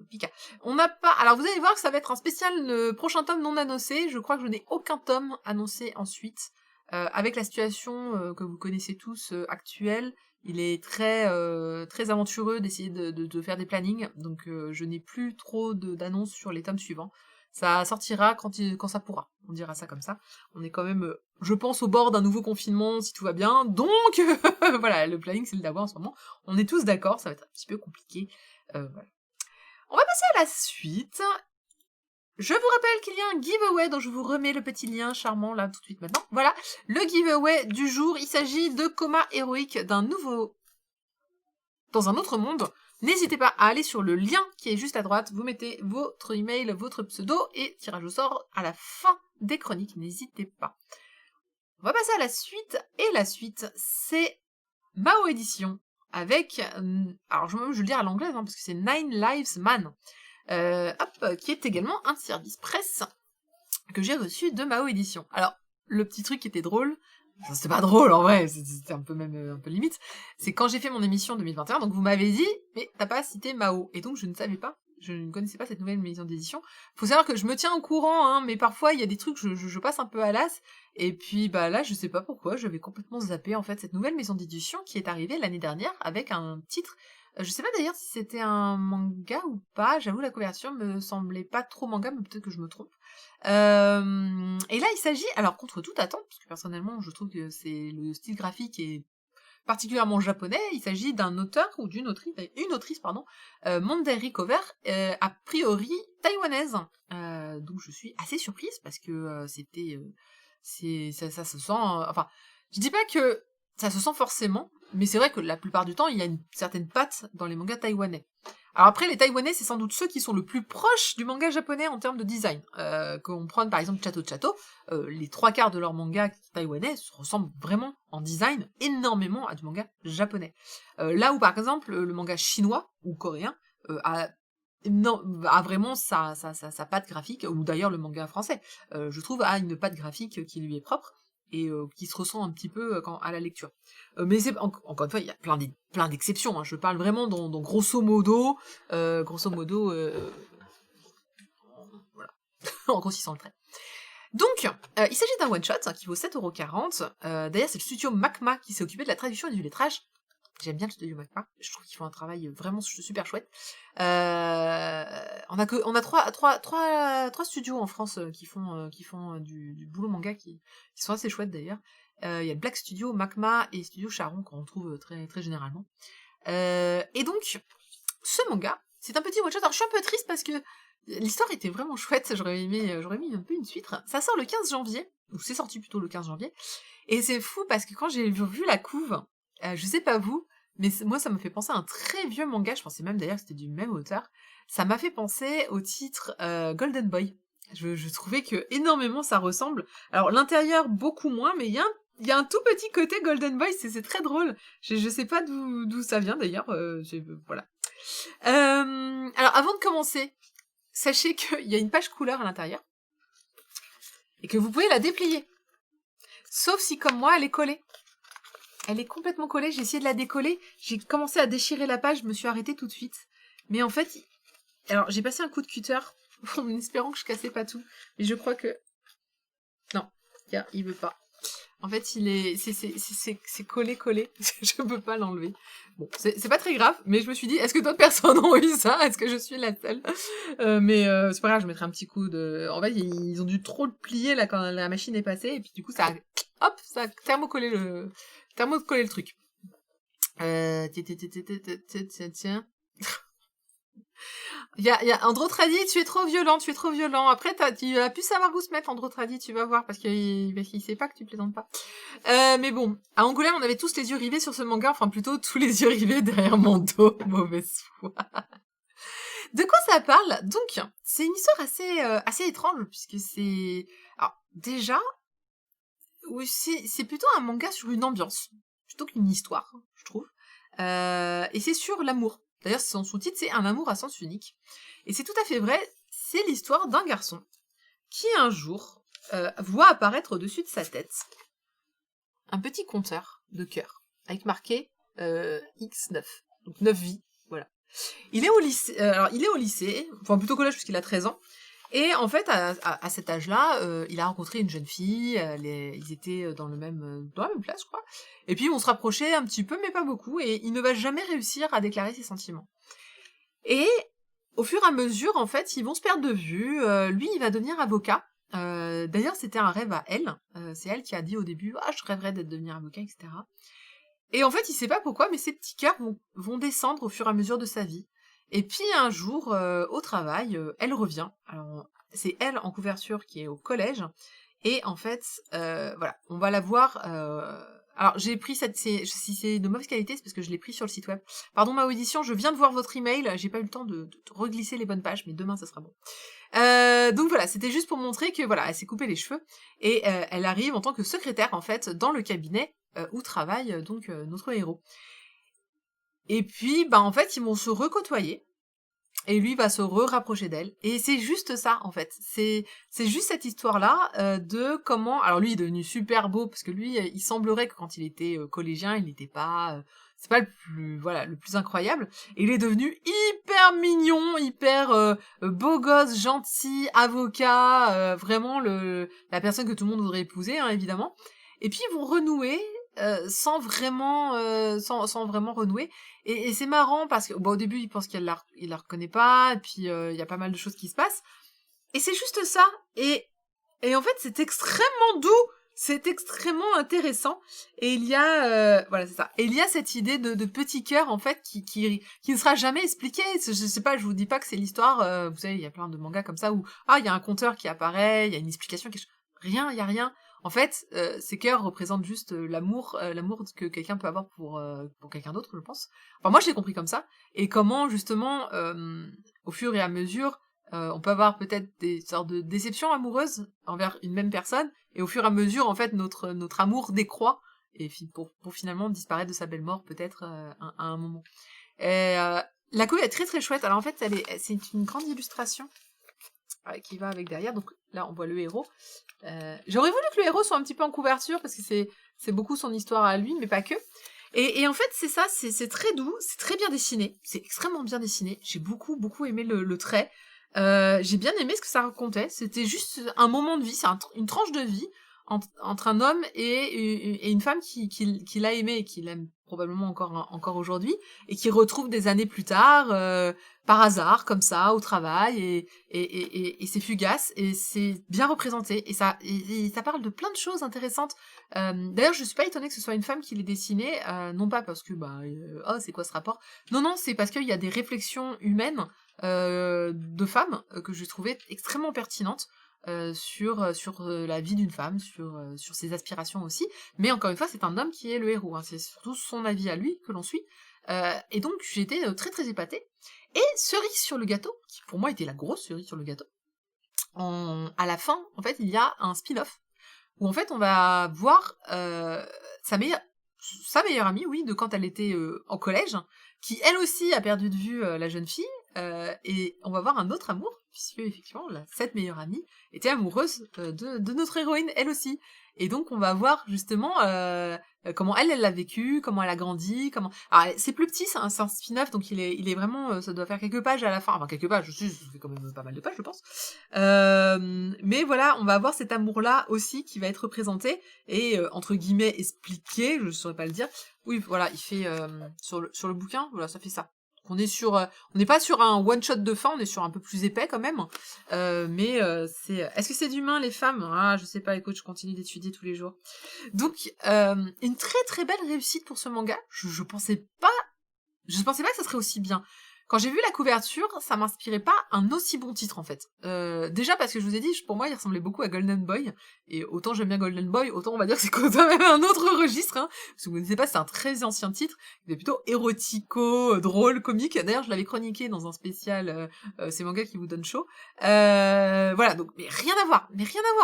S1: Pika. On n'a pas... Alors vous allez voir que ça va être un spécial prochain tome non annoncé. Je crois que je n'ai aucun tome annoncé ensuite. Avec la situation que vous connaissez tous actuelle, il est très très aventureux d'essayer de faire des plannings. Donc je n'ai plus trop d'annonces sur les tomes suivants. Ça sortira quand ça pourra. On dira ça comme ça. On est quand même, je pense, au bord d'un nouveau confinement, si tout va bien. Donc, voilà, le planning, c'est le d'avoir en ce moment. On est tous d'accord, ça va être un petit peu compliqué. Voilà. On va passer à la suite. Je vous rappelle qu'il y a un giveaway dont je vous remets le petit lien charmant là tout de suite maintenant. Voilà, le giveaway du jour. Il s'agit de Coma héroïque dans un autre monde. N'hésitez pas à aller sur le lien qui est juste à droite, vous mettez votre email, votre pseudo et tirage au sort à la fin des chroniques, n'hésitez pas. On va passer à la suite, et la suite c'est Mao Édition avec, alors je vais le dire à l'anglaise hein, parce que c'est Nine Lives Man, qui est également un service presse que j'ai reçu de Mao Édition. Alors, le petit truc qui était drôle, c'est pas drôle en vrai, c'était un peu même un peu limite. C'est quand j'ai fait mon émission 2021, donc vous m'avez dit, mais t'as pas cité Mao, et donc je ne savais pas, je ne connaissais pas cette nouvelle maison d'édition. Faut savoir que je me tiens au courant, hein, mais parfois il y a des trucs je passe un peu à l'as, et puis bah là je sais pas pourquoi, j'avais complètement zappé en fait cette nouvelle maison d'édition qui est arrivée l'année dernière avec un titre. Je sais pas d'ailleurs si c'était un manga ou pas, j'avoue la couverture me semblait pas trop manga, mais peut-être que je me trompe. Et là, il s'agit, alors contre toute attente, parce que personnellement, je trouve que c'est le style graphique est particulièrement japonais. Il s'agit d'un auteur ou d'une autrice, pardon, Mondai Cover, a priori taïwanaise. Donc je suis assez surprise parce que ça se sent, enfin, je dis pas que ça se sent forcément, mais c'est vrai que la plupart du temps, il y a une certaine patte dans les mangas taïwanais. Alors après, les taïwanais, c'est sans doute ceux qui sont le plus proches du manga japonais en termes de design. Qu'on prenne par exemple Chato Chato, les 3/4 de leurs mangas taïwanais se ressemblent vraiment en design énormément à du manga japonais. Là où par exemple le manga chinois ou coréen a vraiment sa patte graphique, ou d'ailleurs le manga français, je trouve, a une patte graphique qui lui est propre et qui se ressent un petit peu à la lecture. Mais c'est encore une fois, il y a plein d'exceptions. Hein. Je parle vraiment dans grosso modo, voilà, en grossissant le trait. Donc, il s'agit d'un one-shot qui vaut 7,40€. D'ailleurs, c'est le studio Macma qui s'est occupé de la traduction et du lettrage. J'aime bien le studio Macma. Je trouve qu'ils font un travail vraiment super chouette. On a trois studios en France qui font du boulot manga qui sont assez chouettes d'ailleurs. Il y a le Black Studio, Macma et Studio Charon qu'on retrouve très, très généralement. Et donc, ce manga, c'est un petit one-shot. Alors, je suis un peu triste parce que l'histoire était vraiment chouette. J'aurais mis un peu une suite. Ça sort le 15 janvier, ou c'est sorti plutôt le 15 janvier. Et c'est fou parce que quand j'ai vu la couve, je sais pas vous, mais moi ça me fait penser à un très vieux manga. Je pensais même d'ailleurs que c'était du même auteur. Ça m'a fait penser au titre Golden Boy. Je trouvais que énormément ça ressemble. Alors l'intérieur beaucoup moins, mais il y a un tout petit côté Golden Boy, c'est très drôle. Je sais pas d'où ça vient d'ailleurs. Voilà. Alors avant de commencer, sachez qu'il y a une page couleur à l'intérieur et que vous pouvez la déplier. Sauf si comme moi elle est collée. Elle est complètement collée, j'ai essayé de la décoller, j'ai commencé à déchirer la page, je me suis arrêtée tout de suite. Mais en fait, alors j'ai passé un coup de cutter en espérant que je cassais pas tout. Mais je crois que... Non, il veut pas. En fait, c'est collé. Je peux pas l'enlever. Bon, c'est pas très grave, mais je me suis dit, est-ce que d'autres personnes ont eu ça? Est-ce que je suis la seule? Mais c'est pas grave, je mettrai un petit coup de... En fait, ils ont dû trop le plier là quand la machine est passée, et puis du coup, ça a thermocollé le truc. Tiens. Il y a Androtradi, tu es trop violent. Après, tu as pu savoir où se mettre, Androtradi, tu vas voir, parce qu'il sait pas que tu plaisantes pas. Mais bon, à Angoulême, on avait tous les yeux rivés sur ce manga, enfin plutôt tous les yeux rivés derrière mon dos, mauvaise foi. De quoi ça parle? Donc, c'est une histoire assez étrange, puisque c'est... Alors, déjà, oui, c'est plutôt un manga sur une ambiance, plutôt qu'une histoire, je trouve. Et c'est sur l'amour. D'ailleurs, son sous-titre, c'est Un amour à sens unique. Et c'est tout à fait vrai, c'est l'histoire d'un garçon qui, un jour, voit apparaître au-dessus de sa tête un petit compteur de cœur, avec marqué X9, donc 9 vies, voilà. Il est au lycée, enfin plutôt collège puisqu'il a 13 ans, et en fait, à cet âge-là, il a rencontré une jeune fille, ils étaient dans la même classe, je crois, et puis ils vont se rapprocher un petit peu, mais pas beaucoup, et il ne va jamais réussir à déclarer ses sentiments. Et au fur et à mesure, en fait, ils vont se perdre de vue, lui, il va devenir avocat. D'ailleurs, c'était un rêve à elle, c'est elle qui a dit au début « Ah, je rêverais d'être devenir avocat, etc. » Et en fait, il sait pas pourquoi, mais ces petits cœurs vont descendre au fur et à mesure de sa vie. Et puis un jour, au travail, elle revient. Alors, c'est elle en couverture qui est au collège. Et en fait, voilà, on va la voir... Alors, j'ai pris si c'est de mauvaise qualité, c'est parce que je l'ai pris sur le site web. Pardon ma audition, je viens de voir votre email, j'ai pas eu le temps de reglisser les bonnes pages, mais demain, ça sera bon. Donc voilà, c'était juste pour montrer que voilà, elle s'est coupé les cheveux. Et elle arrive en tant que secrétaire, en fait, dans le cabinet où travaille donc notre héros. Et puis, en fait, ils vont se recôtoyer. Et lui va se rapprocher d'elle. Et c'est juste ça, en fait. C'est juste cette histoire-là de comment... Alors lui, il est devenu super beau, parce que lui, il semblerait que quand il était collégien, il n'était pas... c'est pas le plus incroyable. Et il est devenu hyper mignon, hyper beau gosse, gentil, avocat, vraiment la personne que tout le monde voudrait épouser, hein, évidemment. Et puis ils vont renouer sans vraiment renouer. Et c'est marrant parce que au début il pense qu'il la reconnaît pas, et puis il y a pas mal de choses qui se passent. Et c'est juste ça. Et en fait c'est extrêmement doux, c'est extrêmement intéressant. Et il y a voilà, c'est ça. Et il y a cette idée de petit cœur en fait qui ne sera jamais expliquée. Je sais pas, je vous dis pas que c'est l'histoire. Vous savez, il y a plein de mangas comme ça où il y a un compteur qui apparaît, il y a une explication, rien, il y a rien. En fait, ces cœurs représentent juste l'amour que quelqu'un peut avoir pour quelqu'un d'autre, je pense. Enfin, moi, je l'ai compris comme ça. Et comment, justement, au fur et à mesure, on peut avoir peut-être des sortes de déceptions amoureuses envers une même personne, et au fur et à mesure, en fait, notre amour décroît, et pour finalement disparaître de sa belle mort, peut-être, à un moment. Et la couve est très très chouette. Alors, en fait, c'est une grande illustration qui va avec derrière. Donc là, on voit le héros. J'aurais voulu que le héros soit un petit peu en couverture, parce que c'est beaucoup son histoire à lui, mais pas que. Et en fait, c'est ça, c'est très doux, c'est très bien dessiné, c'est extrêmement bien dessiné. J'ai beaucoup, beaucoup aimé le trait. J'ai bien aimé ce que ça racontait. C'était juste un moment de vie, c'est une tranche de vie entre un homme et une femme qui l'a aimé et qui l'aime probablement encore aujourd'hui, et qui retrouvent des années plus tard, par hasard, comme ça, au travail, et c'est fugace, et c'est bien représenté, et ça parle de plein de choses intéressantes. D'ailleurs, je suis pas étonnée que ce soit une femme qui l'ait dessiné, non pas parce que, oh, c'est quoi ce rapport? Non, non, c'est parce qu'il y a des réflexions humaines, de femmes, que j'ai trouvées extrêmement pertinentes, sur la vie d'une femme, sur ses aspirations aussi. Mais encore une fois, c'est un homme qui est le héros, hein. C'est surtout son avis à lui que l'on suit. Et donc, j'ai été très très épatée. Et cerise sur le gâteau, qui pour moi était la grosse cerise sur le gâteau, à la fin, en fait, il y a un spin-off, où en fait, on va voir sa meilleure amie, oui, de quand elle était en collège, qui elle aussi a perdu de vue la jeune fille, et on va voir un autre amour, puisque effectivement, cette meilleure amie était amoureuse de notre héroïne, elle aussi. Et donc, on va voir justement comment elle l'a vécu, comment elle a grandi, comment... Alors, c'est plus petit, c'est un spin-off, donc il est vraiment... ça doit faire quelques pages à la fin. Enfin, quelques pages, ça fait quand même pas mal de pages, je pense. Mais voilà, on va avoir cet amour-là aussi qui va être représenté et, entre guillemets, expliqué, je saurais pas le dire. Oui, voilà, il fait... sur le bouquin, voilà, ça fait ça. On est on n'est pas sur un one shot de fin, on est sur un peu plus épais quand même. Mais c'est. Est-ce que c'est d'humain les femmes? Ah, je sais pas. Écoute, je continue d'étudier tous les jours. Donc une très très belle réussite pour ce manga. Je pensais pas que ça serait aussi bien. Quand j'ai vu la couverture, ça m'inspirait pas un aussi bon titre en fait. Déjà parce que je vous ai dit, pour moi, il ressemblait beaucoup à Golden Boy. Et autant j'aime bien Golden Boy, autant on va dire que c'est quand même un autre registre. Hein. Si vous ne connaissez pas, c'est un très ancien titre. Il est plutôt érotico, drôle, comique. D'ailleurs, je l'avais chroniqué dans un spécial ces mangas qui vous donnent chaud. Voilà, donc mais rien à voir.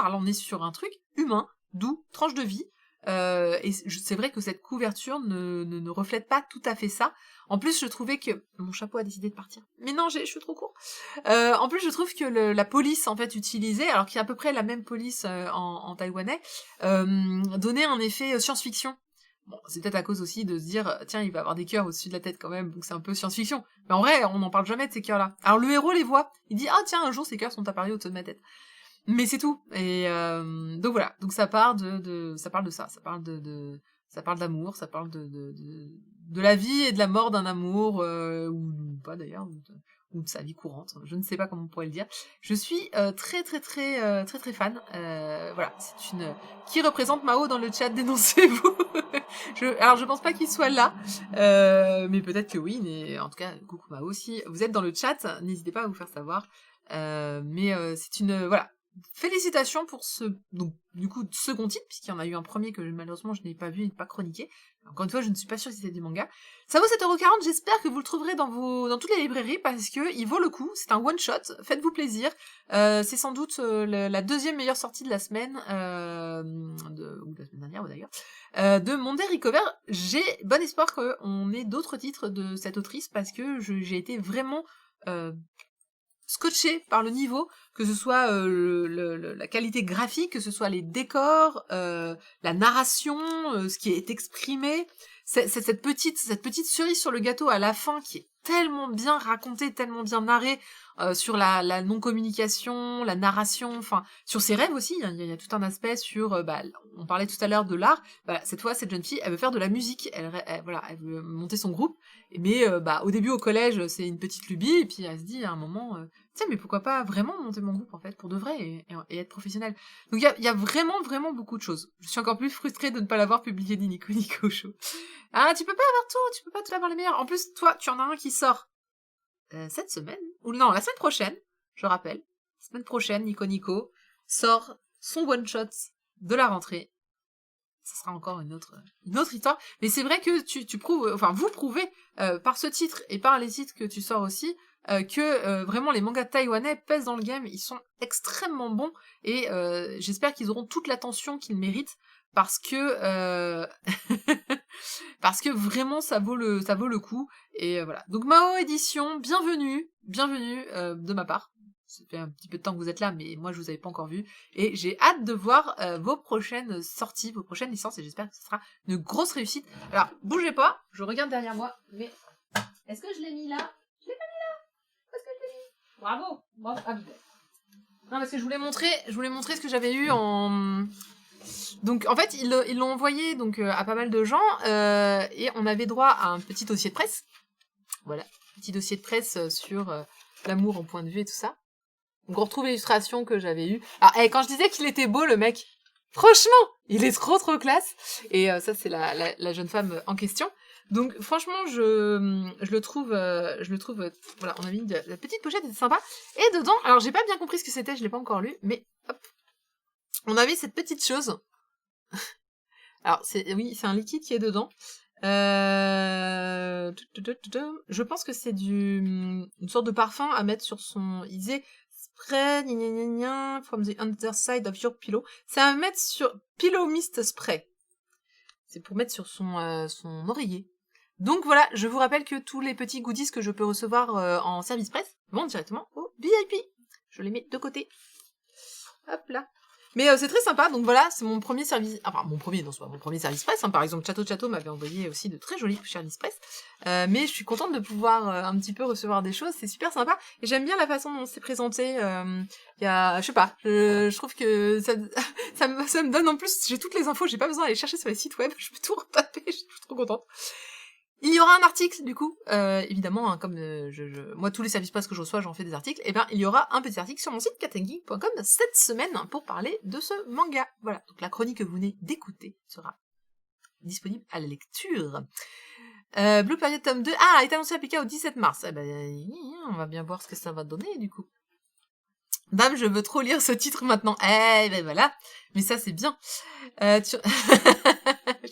S1: Là, on est sur un truc humain, doux, tranche de vie. Et c'est vrai que cette couverture ne reflète pas tout à fait ça. En plus, je trouvais que... Mon chapeau a décidé de partir. Mais non, je suis trop court. En plus, je trouve que la police, en fait, utilisée, alors qu'il y a à peu près la même police en taïwanais, donnait un effet science-fiction. Bon, c'est peut-être à cause aussi de se dire, tiens, il va avoir des cœurs au-dessus de la tête quand même, donc c'est un peu science-fiction. Mais en vrai, on n'en parle jamais de ces cœurs-là. Alors le héros les voit, il dit, ah tiens, un jour ces cœurs sont apparus au-dessus de ma tête. Mais c'est tout. Et donc voilà. Donc ça part ça parle de ça. Ça parle d'amour. Ça parle de la vie et de la mort d'un amour ou pas d'ailleurs, ou de sa vie courante. Je ne sais pas comment on pourrait le dire. Je suis très très très très très fan. Voilà. C'est une qui représente Mao dans le chat. Dénoncez-vous. Alors je pense pas qu'il soit là, mais peut-être que oui. Mais en tout cas, coucou Mao aussi. Vous êtes dans le chat. N'hésitez pas à vous faire savoir. Mais c'est une voilà. Félicitations pour donc du coup second titre, puisqu'il y en a eu un premier que malheureusement je n'ai pas vu et pas chroniqué. Encore une fois, je ne suis pas sûre si c'était du manga. Ça vaut 7,40€, j'espère que vous le trouverez dans toutes les librairies parce que il vaut le coup, c'est un one shot, faites-vous plaisir. C'est sans doute la deuxième meilleure sortie de la semaine, ou de la semaine dernière d'ailleurs, de Monday Recover. J'ai bon espoir qu'on ait d'autres titres de cette autrice parce que j'ai été vraiment scotché par le niveau, que ce soit la qualité graphique, que ce soit les décors, la narration, ce qui est exprimé, cette petite cerise sur le gâteau à la fin qui est tellement bien racontée, tellement bien narrée, sur la non-communication, la narration, enfin sur ses rêves aussi, hein, il y a tout un aspect sur, on parlait tout à l'heure de l'art, cette fois cette jeune fille, elle veut faire de la musique, voilà, elle veut monter son groupe, mais au début au collège c'est une petite lubie, et puis elle se dit à un moment, tiens, mais pourquoi pas vraiment monter mon groupe, en fait, pour de vrai, et être professionnel. Donc il y a vraiment, vraiment beaucoup de choses. Je suis encore plus frustrée de ne pas l'avoir publié ni Nico Nico Show. Ah, tu peux pas avoir tout, tu peux pas tout avoir les meilleurs. En plus, toi, tu en as un qui sort cette semaine, ou non, la semaine prochaine, je rappelle. La semaine prochaine, Nico Nico sort son one-shot de la rentrée. Ça sera encore une autre histoire. Mais c'est vrai que tu prouves, enfin, vous prouvez, par ce titre et par les titres que tu sors aussi, que vraiment les mangas taïwanais pèsent dans le game, ils sont extrêmement bons et j'espère qu'ils auront toute l'attention qu'ils méritent parce que parce que vraiment ça vaut le coup et voilà. Donc Mao édition, bienvenue de ma part. Ça fait un petit peu de temps que vous êtes là, mais moi je vous avais pas encore vu et j'ai hâte de voir vos prochaines sorties, vos prochaines licences et j'espère que ce sera une grosse réussite. Alors bougez pas, je regarde derrière moi, mais est-ce que je l'ai mis là? Bravo. Ah, non, parce que je voulais montrer ce que j'avais eu en Donc en fait, ils l'ont envoyé donc à pas mal de gens et on avait droit à un petit dossier de presse. Voilà, petit dossier de presse sur l'amour en point de vue et tout ça. Donc on retrouve l'illustration que j'avais eue. Ah, et quand je disais qu'il était beau, le mec, franchement, il est trop classe. Et ça, c'est la jeune femme en question. Donc franchement, je le trouve, voilà, on a mis la petite pochette, était sympa. Et dedans, alors j'ai pas bien compris ce que c'était, je l'ai pas encore lu, mais hop, on avait cette petite chose. Alors oui, c'est un liquide qui est dedans. Je pense que c'est une sorte de parfum à mettre sur son. Il disait spray from the underside of your pillow. C'est à mettre sur pillow mist spray. C'est pour mettre sur son oreiller. Donc voilà, je vous rappelle que tous les petits goodies que je peux recevoir en service presse vont directement au VIP. Je les mets de côté. Hop là. Mais c'est très sympa, donc voilà, c'est mon premier service, enfin mon premier, non c'est pas mon premier service presse, hein. Par exemple Chateau m'avait envoyé aussi de très jolis services presse, mais je suis contente de pouvoir un petit peu recevoir des choses, c'est super sympa, et j'aime bien la façon dont c'est présenté, il y a, je sais pas, je trouve que ça me donne en plus, j'ai toutes les infos, j'ai pas besoin d'aller chercher sur les sites web, je peux tout retaper, je suis trop contente. Il y aura un article, du coup, évidemment, hein, comme moi, tous les services presse que je reçois, j'en fais des articles, et bien, il y aura un petit article sur mon site katengeek.com cette semaine pour parler de ce manga. Voilà, donc la chronique que vous venez d'écouter sera disponible à la lecture. Blue Period tome 2, est annoncé à Pika au 17 mars. Eh ben, on va bien voir ce que ça va donner, du coup. Dame, je veux trop lire ce titre maintenant. Eh ben voilà, mais ça c'est bien. Je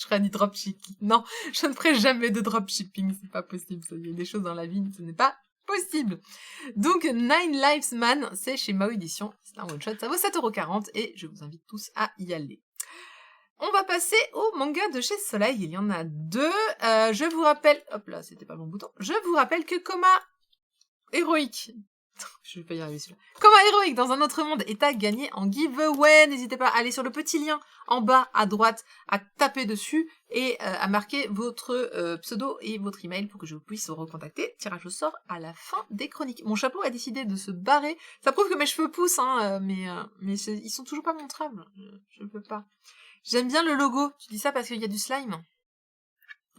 S1: ferai du dropshipping. Non, je ne ferai jamais de dropshipping, c'est pas possible. Il y a des choses dans la vie, ce n'est pas possible. Donc, Nine Lives Man, c'est chez Mao Édition. C'est un one-shot, ça vaut 7,40€ et je vous invite tous à y aller. On va passer au manga de chez Soleil. Il y en a 2. Je vous rappelle... Hop là, c'était pas le bon bouton. Je vous rappelle que Coma Héroïque... Je vais pas y arriver celui-là. Coma Héroïque dans un autre monde est à gagner en giveaway. N'hésitez pas à aller sur le petit lien en bas à droite, à taper dessus et à marquer votre pseudo et votre email pour que je puisse vous recontacter. Tirage au sort à la fin des chroniques. Mon chapeau a décidé de se barrer. Ça prouve que mes cheveux poussent, hein, mais ils sont toujours pas montrables. Je peux pas. J'aime bien le logo. Tu dis ça parce qu'il y a du slime?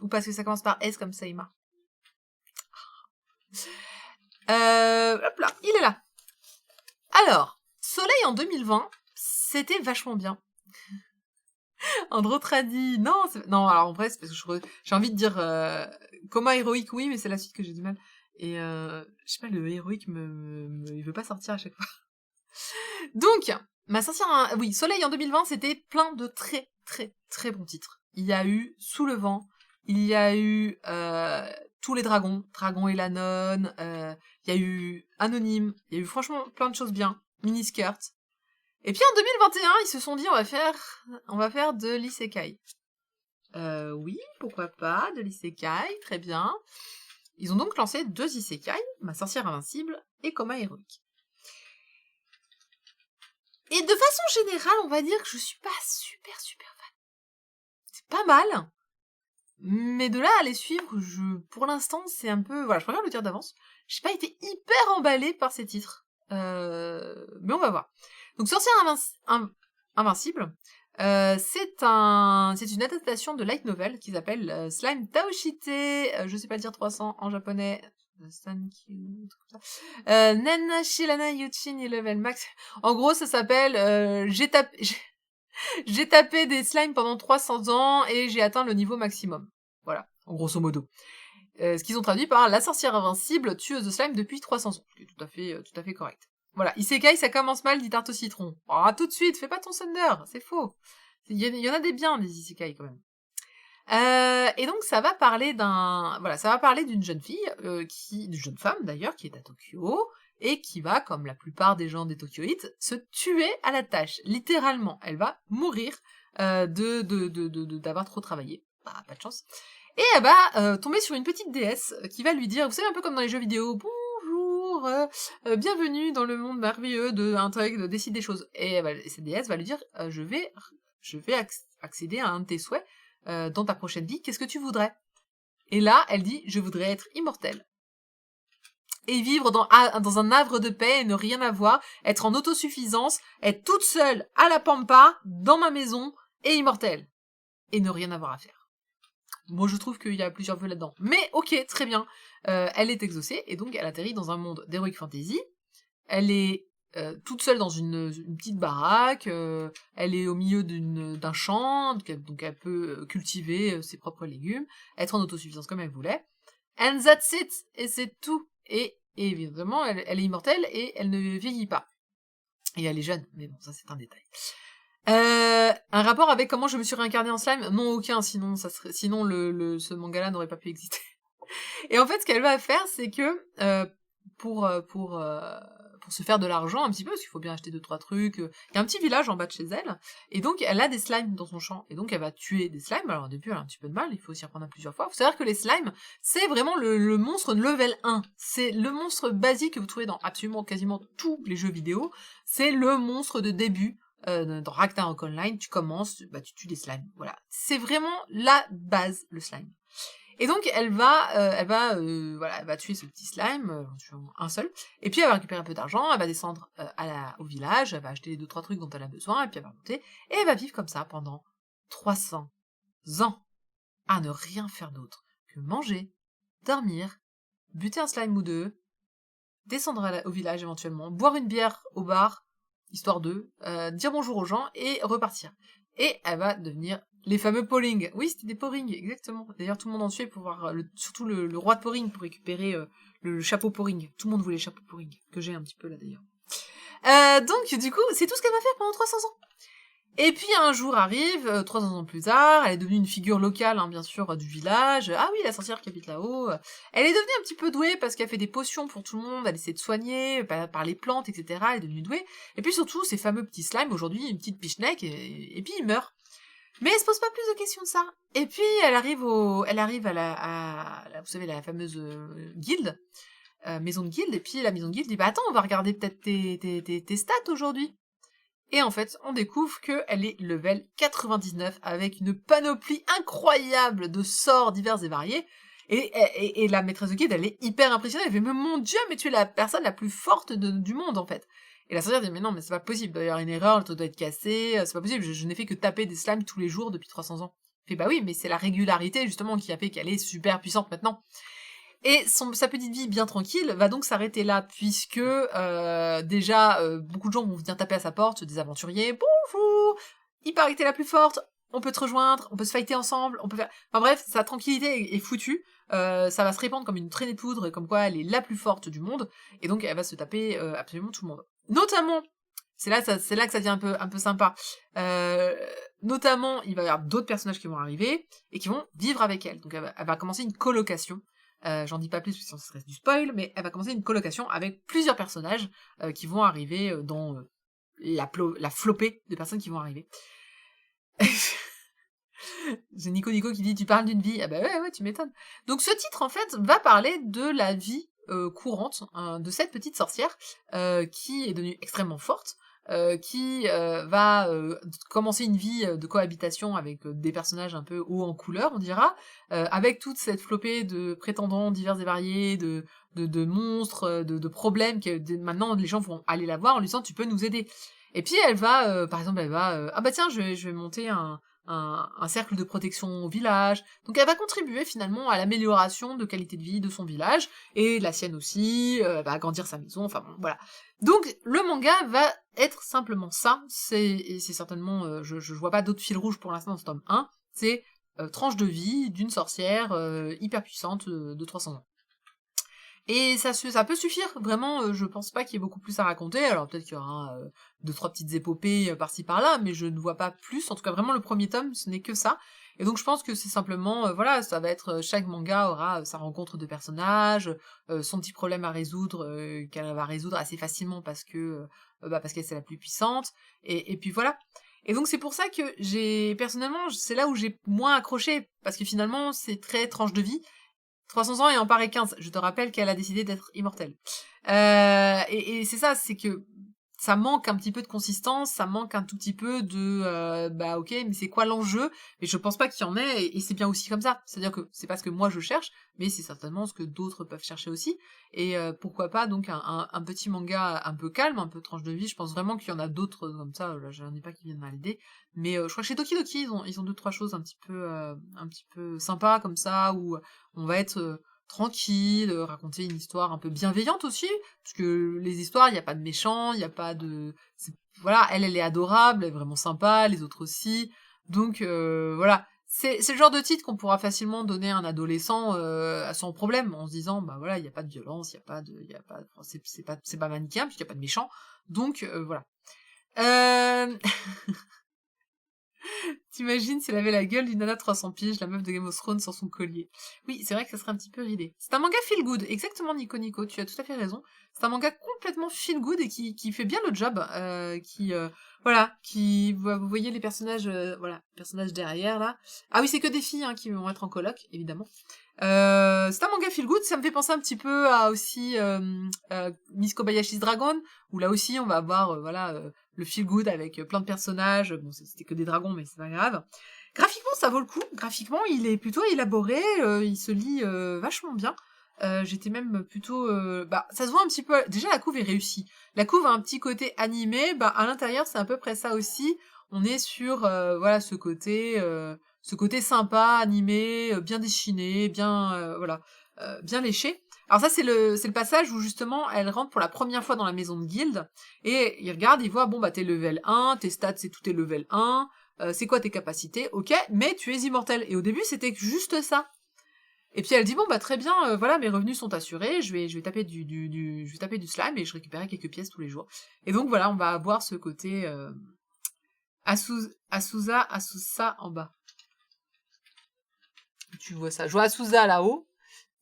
S1: Ou parce que ça commence par S comme Saïma? Hop là, il est là. Alors, Soleil en 2020, c'était vachement bien. Andro a dit non, non, alors en vrai, c'est parce que j'ai envie de dire Coma héroïque, oui, mais c'est la suite que j'ai du mal. Et je sais pas, le héroïque il veut pas sortir à chaque fois. Donc, ma sorcière, oui, Soleil en 2020, c'était plein de très bons titres. Il y a eu Sous le vent, il y a eu tous les dragons, Dragon et la nonne, il y a eu Anonyme, il y a eu franchement plein de choses bien, Miniskirt. Et puis en 2021, ils se sont dit on va faire de l'isekai. Oui, pourquoi pas, de l'isekai, très bien. Ils ont donc lancé 2 isekai, Ma sorcière invincible et Coma héroïque. Et de façon générale, on va dire que je suis pas super fan. C'est pas mal. Mais de là à les suivre, pour l'instant, c'est un peu... Voilà, je préfère le dire d'avance. J'ai pas été hyper emballée par ces titres. Mais on va voir. Donc, Sorcière Invincible, c'est une adaptation de light novel qui s'appelle Slime Taoshite, je sais pas dire 300 en japonais, Nana Shilana Yuchin Level Max. En gros, ça s'appelle j'ai tapé des slimes pendant 300 ans et j'ai atteint le niveau maximum. Voilà, en grosso modo. Ce qu'ils ont traduit par la sorcière invincible, tueuse de slime depuis 300 ans. Ce qui est tout à fait correct. Voilà, Isekai, ça commence mal, dit tarte au citron. Ah, tout de suite, fais pas ton Thunder, c'est faux. Il y en a des biens, des Isekai, quand même. Et donc, ça va parler d'une jeune fille, d'une jeune femme, d'ailleurs, qui est à Tokyo, et qui va, comme la plupart des gens des Tokyoïtes, se tuer à la tâche. Littéralement. Elle va mourir, d'avoir trop travaillé. Bah, pas de chance. Et elle va tomber sur une petite déesse qui va lui dire, vous savez, un peu comme dans les jeux vidéo, bonjour, bienvenue dans le monde merveilleux de décide des choses. Et cette déesse va lui dire, je vais accéder à un de tes souhaits dans ta prochaine vie, qu'est-ce que tu voudrais? Et là, elle dit, je voudrais être immortelle. Et vivre dans un havre de paix et ne rien avoir, être en autosuffisance, être toute seule à la pampa, dans ma maison, et immortelle, et ne rien avoir à faire. Moi, je trouve qu'il y a plusieurs vœux là-dedans. Mais ok, très bien. Elle est exaucée, et donc elle atterrit dans un monde d'heroic fantasy. Elle est toute seule dans une petite baraque, elle est au milieu d'un champ, donc elle peut cultiver ses propres légumes, être en autosuffisance comme elle voulait. And that's it! Et c'est tout! Et évidemment, elle est immortelle et elle ne vieillit pas. Et elle est jeune, mais bon, ça c'est un détail. Un rapport avec comment je me suis réincarnée en slime? Non, aucun, sinon ce manga-là n'aurait pas pu exister. Et en fait, ce qu'elle va faire, c'est que pour se faire de l'argent un petit peu, parce qu'il faut bien acheter 2-3 trucs, il y a un petit village en bas de chez elle, et donc elle a des slimes dans son champ, et donc elle va tuer des slimes. Alors au début, elle a un petit peu de mal, il faut s'y reprendre à plusieurs fois. Faut savoir que les slimes, c'est vraiment le monstre de level 1. C'est le monstre basique que vous trouvez dans absolument quasiment tous les jeux vidéo. C'est le monstre de début. Dans Ragnarok Online, tu commences, tu tues des slimes. Voilà. C'est vraiment la base, le slime. Et donc elle va tuer ce petit slime, en tuant un seul, et puis elle va récupérer un peu d'argent, elle va descendre au village, elle va acheter 2-3 trucs dont elle a besoin, et puis elle va monter, et elle va vivre comme ça pendant 300 ans, à ne rien faire d'autre que manger, dormir, buter un slime ou deux, descendre au village éventuellement, boire une bière au bar, histoire de dire bonjour aux gens, et repartir. Et elle va devenir les fameux Poring. Oui, c'était des Poring, exactement. D'ailleurs, tout le monde en suait pour voir, surtout le roi de Poring, pour récupérer le chapeau Poring. Tout le monde voulait le chapeau Poring, que j'ai un petit peu là d'ailleurs. Donc, du coup, c'est tout ce qu'elle va faire pendant 300 ans. Et puis un jour arrive, 300 ans plus tard, elle est devenue une figure locale, hein, bien sûr, du village. Ah oui, la sorcière qui habite là-haut. Elle est devenue un petit peu douée parce qu'elle fait des potions pour tout le monde, elle essaie de soigner par les plantes, etc. Elle est devenue douée. Et puis surtout, ces fameux petits slimes, aujourd'hui, une petite picheneck, et puis ils meurent. Mais elle se pose pas plus de questions de ça. Et puis elle arrive vous savez, la fameuse guilde, maison de guilde, et puis la maison de guilde dit, bah attends, on va regarder peut-être tes stats aujourd'hui. Et en fait, on découvre qu'elle est level 99 avec une panoplie incroyable de sorts divers et variés. Et la maîtresse de guilde, elle est hyper impressionnée. Elle fait, mais mon dieu, mais tu es la personne la plus forte du monde, en fait. Et la sorcière dit, mais non, mais c'est pas possible. Il doit y avoir une erreur, le truc doit être cassé. C'est pas possible. Je n'ai fait que taper des slimes tous les jours depuis 300 ans. Elle fait, bah oui, mais c'est la régularité, justement, qui a fait qu'elle est super puissante maintenant. Et sa petite vie bien tranquille va donc s'arrêter là, puisque déjà, beaucoup de gens vont venir taper à sa porte, des aventuriers. Bonjour, il paraît que t'es la plus forte, on peut te rejoindre, on peut se fighter ensemble, on peut faire... Enfin bref, sa tranquillité est foutue, ça va se répandre comme une traînée de poudre, comme quoi elle est la plus forte du monde, et donc elle va se taper absolument tout le monde. Notamment, c'est là que ça devient un peu sympa, notamment, il va y avoir d'autres personnages qui vont arriver, et qui vont vivre avec elle. Donc elle va commencer une colocation. J'en dis pas plus parce que sinon ce serait du spoil, mais elle va commencer une colocation avec plusieurs personnages qui vont arriver dans la flopée de personnes qui vont arriver. J'ai Nico qui dit, tu parles d'une vie. Ah bah ouais, tu m'étonnes. Donc ce titre, en fait, va parler de la vie courante de cette petite sorcière qui est devenue extrêmement forte, qui va commencer une vie de cohabitation avec des personnages un peu hauts en couleur, on dira, avec toute cette flopée de prétendants divers et variés, de monstres, de problèmes que maintenant les gens vont aller la voir en lui disant, tu peux nous aider. Et puis elle va, par exemple, ah bah tiens, je vais monter un cercle de protection au village. Donc elle va contribuer finalement à l'amélioration de qualité de vie de son village, et de la sienne aussi, elle va agrandir sa maison, enfin bon, voilà. Donc le manga va être simplement ça, c'est certainement, je vois pas d'autres fils rouges pour l'instant dans ce tome 1, c'est tranche de vie d'une sorcière hyper puissante de 300 ans. Et ça peut suffire, vraiment, je pense pas qu'il y ait beaucoup plus à raconter, alors peut-être qu'il y aura 2-3 petites épopées par-ci par-là, mais je ne vois pas plus, en tout cas vraiment le premier tome, ce n'est que ça, et donc je pense que c'est simplement, voilà, ça va être, chaque manga aura sa rencontre de personnages, son petit problème à résoudre, qu'elle va résoudre assez facilement parce qu'elle c'est la plus puissante, et puis voilà. Et donc c'est pour ça que personnellement, c'est là où j'ai moins accroché, parce que finalement c'est très tranche de vie, 300 ans et en paraît 15. Je te rappelle qu'elle a décidé d'être immortelle. Et c'est ça, c'est que ça manque un petit peu de consistance, ça manque un tout petit peu de bah ok, mais c'est quoi l'enjeu? Mais je pense pas qu'il y en ait, et c'est bien aussi comme ça. C'est-à-dire que c'est pas ce que moi je cherche, mais c'est certainement ce que d'autres peuvent chercher aussi. Et pourquoi pas donc un petit manga un peu calme, un peu tranche de vie. Je pense vraiment qu'il y en a d'autres comme ça. Là, j'en ai pas qui viennent à l'idée, mais je crois que chez Toki Doki ils ont deux trois choses un petit peu sympas comme ça où on va être tranquille, raconter une histoire un peu bienveillante aussi, parce que les histoires, il n'y a pas de méchants, il n'y a pas de... Voilà, elle est adorable, elle est vraiment sympa, les autres aussi, donc voilà. C'est le genre de titre qu'on pourra facilement donner à un adolescent sans problème, en se disant, bah voilà, il n'y a pas de violence, il n'y a pas de... c'est pas manichéen, puisqu'il n'y a pas de méchants, donc voilà. Euh... T'imagines si elle avait la gueule d'une nana de 300 piges, la meuf de Game of Thrones sans son collier. Oui, c'est vrai que ça serait un petit peu ridé. C'est un manga feel good, exactement Nico, tu as tout à fait raison. C'est un manga complètement feel good et qui fait bien le job, voilà, vous voyez les personnages, voilà, les personnages derrière là. Ah oui, c'est que des filles hein, qui vont être en coloc, évidemment. C'est un manga feel good, ça me fait penser un petit peu à aussi Miss Kobayashi's Dragon, où là aussi on va avoir le feel good avec plein de personnages. Bon, c'était que des dragons, mais c'est pas grave. Graphiquement, ça vaut le coup. Graphiquement, il est plutôt élaboré, il se lit vachement bien. J'étais même plutôt... bah, ça se voit un petit peu... Déjà, la couve est réussie. La couve a un petit côté animé. Bah, à l'intérieur, c'est à peu près ça aussi. On est sur voilà ce côté sympa, animé, bien dessiné, bien bien léché. Alors ça c'est le passage où justement elle rentre pour la première fois dans la maison de guilde et il regarde, il voit bon bah t'es level 1, tes stats c'est tout est level 1, c'est quoi tes capacités? OK, mais tu es immortel. Et au début c'était juste ça. Et puis elle dit bon bah très bien, voilà mes revenus sont assurés, je vais taper je vais taper du slime et je récupérais quelques pièces tous les jours. Et donc voilà, on va avoir ce côté Asusa en bas. Tu vois ça. Je vois Asusa là-haut.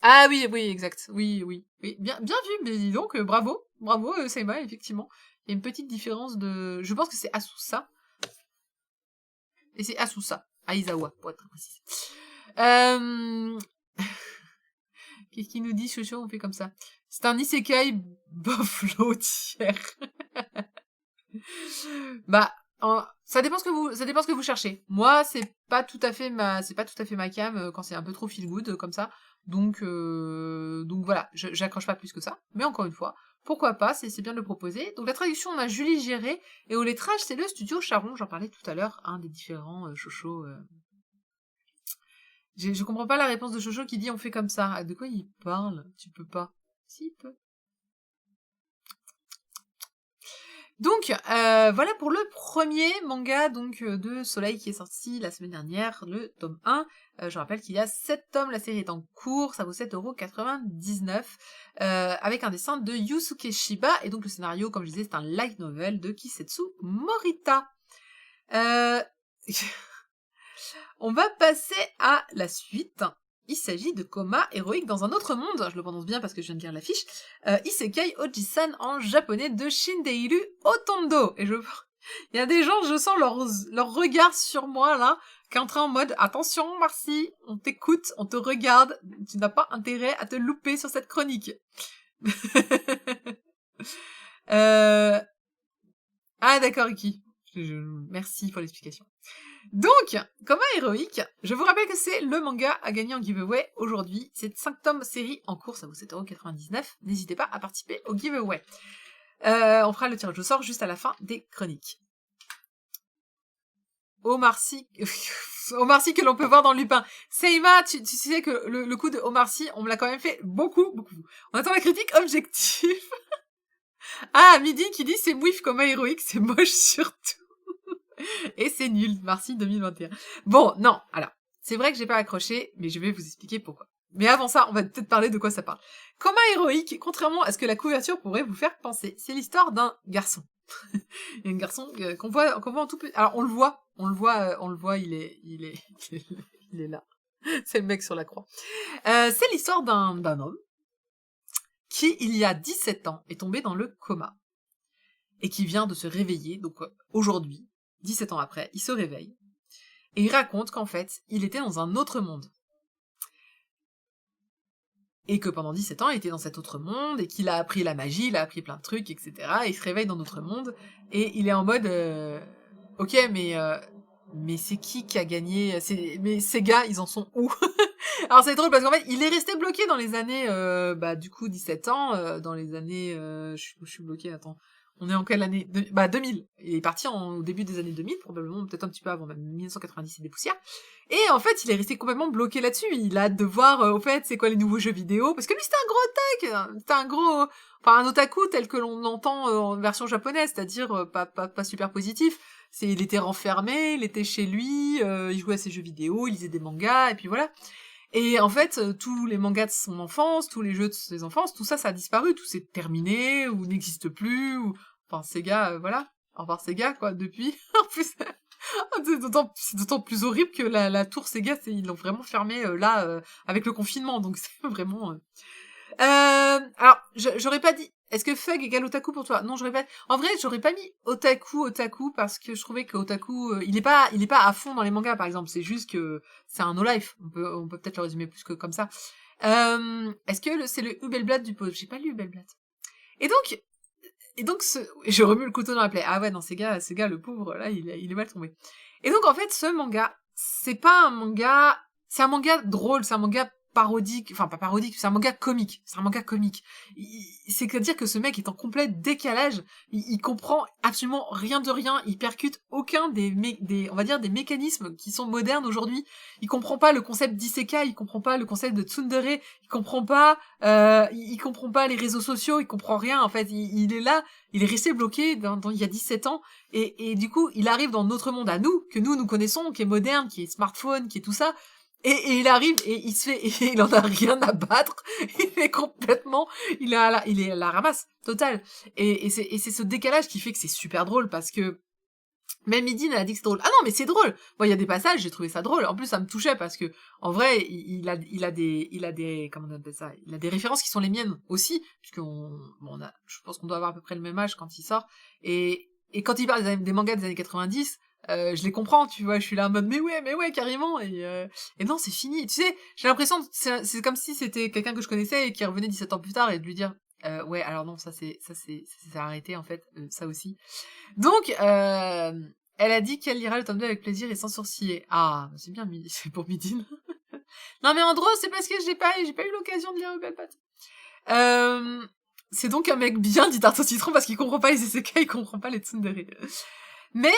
S1: Ah oui, oui, exact. Oui, oui. Oui. Bien, bien vu, mais dis donc, bravo. Bravo, Seima, effectivement. Il y a une petite différence de... Je pense que c'est Asusa. Et c'est Asusa. Aizawa, pour être précis. Qu'est-ce qu'il nous dit, Chocho? On fait comme ça. C'est un isekai buffalo tiers. Bah, ça dépend ce que vous cherchez. Moi, c'est pas tout à fait ma cam quand c'est un peu trop feel good comme ça. Donc voilà, j'accroche pas plus que ça. Mais encore une fois, pourquoi pas, c'est bien de le proposer. Donc la traduction, on a Julie Géré, et au lettrage, c'est le studio Charon, j'en parlais tout à l'heure, un des différents Chocho. Je comprends pas la réponse de Chocho qui dit on fait comme ça. Ah, de quoi il parle? Tu peux pas. Si, il peut. Donc voilà pour le premier manga donc de Soleil qui est sorti la semaine dernière, le tome 1. Je rappelle qu'il y a 7 tomes, la série est en cours, ça vaut 7,99€ avec un dessin de Yusuke Shiba, et donc le scénario, comme je disais, c'est un light novel de Kisetsu Morita. Euh... On va passer à la suite. Il s'agit de Coma héroïque dans un autre monde, je le prononce bien parce que je viens de lire l'affiche, Isekai Oji-san en japonais de Shindeiru Otondo. Et il y a des gens, je sens leur regard sur moi là, qui est en train en mode, attention Marcy, on t'écoute, on te regarde, tu n'as pas intérêt à te louper sur cette chronique. Ah d'accord, Iki. Merci pour l'explication. Donc, Coma héroïque, je vous rappelle que c'est le manga à gagner en giveaway aujourd'hui. C'est 5 tomes série en cours, ça vaut 7,99€. N'hésitez pas à participer au giveaway. On fera le tirage au sort juste à la fin des chroniques. Omar Sy, Omar Sy que l'on peut voir dans Lupin. Seima, tu sais que le coup de Omar Sy, on me l'a quand même fait beaucoup. On attend la critique objective. Ah, Midi qui dit c'est mouif Coma héroïque, c'est moche surtout. Et c'est nul, Marcy 2021. Bon, non, alors, c'est vrai que j'ai pas accroché, mais je vais vous expliquer pourquoi. Mais avant ça, on va peut-être parler de quoi ça parle. Coma héroïque, contrairement à ce que la couverture pourrait vous faire penser, c'est l'histoire d'un garçon. Il y a un garçon qu'on voit en tout petit. Alors on le voit, il est là. C'est le mec sur la croix. C'est l'histoire d'un homme qui, il y a 17 ans, est tombé dans le coma et qui vient de se réveiller. Donc aujourd'hui, 17 ans après, il se réveille et il raconte qu'en fait, il était dans un autre monde. et que pendant 17 ans, il était dans cet autre monde, et qu'il a appris la magie, il a appris plein de trucs, etc. Et il se réveille dans notre monde, et il est en mode, ok, mais c'est qui a gagné? Mais ces gars, ils en sont où? Alors c'est drôle parce qu'en fait, il est resté bloqué dans les années, du coup 17 ans, dans les années, je suis bloqué, attends. On est en quelle année? 2000. Il est parti au début des années 2000, probablement, peut-être un petit peu avant, même 1990 et des poussières. Et en fait, il est resté complètement bloqué là-dessus. Il a hâte de voir, au fait, c'est quoi les nouveaux jeux vidéo. Parce que lui, c'était un gros tech! C'était un gros, enfin, un otaku tel que l'on l'entend en version japonaise, c'est-à-dire pas super positif. Il était renfermé, il était chez lui, il jouait à ses jeux vidéo, il lisait des mangas, et puis voilà. Et en fait, tous les mangas de son enfance, tous les jeux de ses enfances, tout ça, ça a disparu, tout s'est terminé, ou n'existe plus, ou... Enfin, Sega, voilà. Au revoir Sega, quoi, depuis. En plus, c'est d'autant plus horrible que la tour Sega, ils l'ont vraiment fermée, avec le confinement, donc c'est vraiment... Alors, j'aurais pas dit... Est-ce que Fug égale otaku pour toi? Non, j'aurais pas... En vrai, j'aurais pas mis otaku, parce que je trouvais que otaku, il est pas à fond dans les mangas, par exemple. C'est juste que c'est un no-life. On peut peut-être le résumer plus que comme ça. Est-ce que c'est le Hubelblatt du pause? J'ai pas lu Hubelblatt. Et donc, je remue le couteau dans la plaie. Ah ouais, non, ce gars, le pauvre, là, il est mal tombé. Et donc, en fait, ce manga, c'est pas un manga, c'est un manga drôle, c'est un manga parodique, enfin, pas parodique, c'est un manga comique. C'est-à-dire que ce mec est en complet décalage, il comprend absolument rien de rien, il percute aucun on va dire, des mécanismes qui sont modernes aujourd'hui. Il comprend pas le concept d'isekai, il comprend pas le concept de tsundere, il comprend pas les réseaux sociaux, il comprend rien, en fait. Il est là, il est resté bloqué il y a 17 ans, et du coup, il arrive dans notre monde à nous, que nous connaissons, qui est moderne, qui est smartphone, qui est tout ça, et il arrive, et il se fait, et il en a rien à battre, il est complètement, il est à la ramasse, totale. Et c'est ce décalage qui fait que c'est super drôle, parce que, même Midin, elle a dit que c'est drôle. Ah non, mais c'est drôle. Bon, il y a des passages, j'ai trouvé ça drôle. En plus, ça me touchait parce que, en vrai, il a des, comment on appelle ça? Il a des références qui sont les miennes aussi, je pense qu'on doit avoir à peu près le même âge quand il sort. Et quand il parle des mangas des années 90, je les comprends, tu vois, je suis là en mode, mais ouais, carrément, et non, c'est fini. Tu sais, j'ai l'impression, c'est comme si c'était quelqu'un que je connaissais et qui revenait 17 ans plus tard et de lui dire, ouais, alors non, ça c'est arrêté, en fait, ça aussi. Donc, elle a dit qu'elle lira le tome 2 avec plaisir et sans sourciller. Ah, c'est bien, c'est pour Midine. Non, mais en gros, c'est parce que j'ai pas eu l'occasion de lire le Belle-Patte. C'est donc un mec bien, dit Tarte au citron, parce qu'il comprend pas les isekai, il comprend pas les tsundere. Mais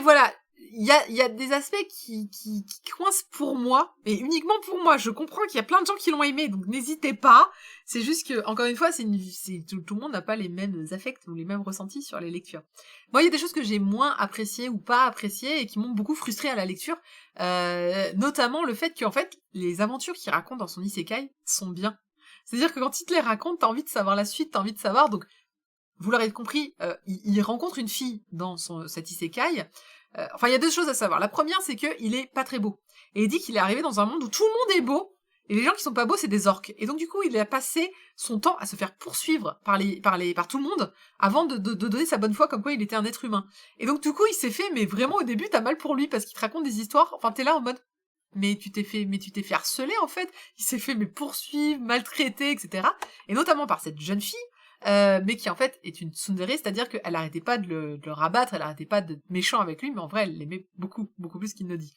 S1: voilà, il y a des aspects qui coincent pour moi, et uniquement pour moi. Je comprends qu'il y a plein de gens qui l'ont aimé, donc n'hésitez pas. C'est juste que, encore une fois, tout le monde n'a pas les mêmes affects ou les mêmes ressentis sur les lectures. Moi, il y a des choses que j'ai moins appréciées ou pas appréciées et qui m'ont beaucoup frustrée à la lecture, notamment le fait qu'en fait, les aventures qu'il raconte dans son isekai sont bien. C'est-à-dire que quand il te les raconte, t'as envie de savoir la suite, t'as envie de savoir, donc vous l'aurez compris, il rencontre une fille dans cet isekai. Enfin, il y a deux choses à savoir. La première, c'est que il est pas très beau. Et il dit qu'il est arrivé dans un monde où tout le monde est beau, et les gens qui sont pas beaux, c'est des orques. Et donc, du coup, il a passé son temps à se faire poursuivre par tout le monde, avant de donner sa bonne foi comme quoi il était un être humain. Et donc, du coup, il s'est fait, mais vraiment, au début, t'as mal pour lui, parce qu'il te raconte des histoires, enfin, t'es là en mode, mais tu t'es fait harceler, en fait. Il s'est fait, mais poursuivre, maltraiter, etc. Et notamment par cette jeune fille, mais qui en fait est une tsundere, c'est-à-dire qu'elle arrêtait pas de le rabattre, elle arrêtait pas d'être méchant avec lui, mais en vrai elle l'aimait beaucoup, beaucoup plus qu'il ne dit.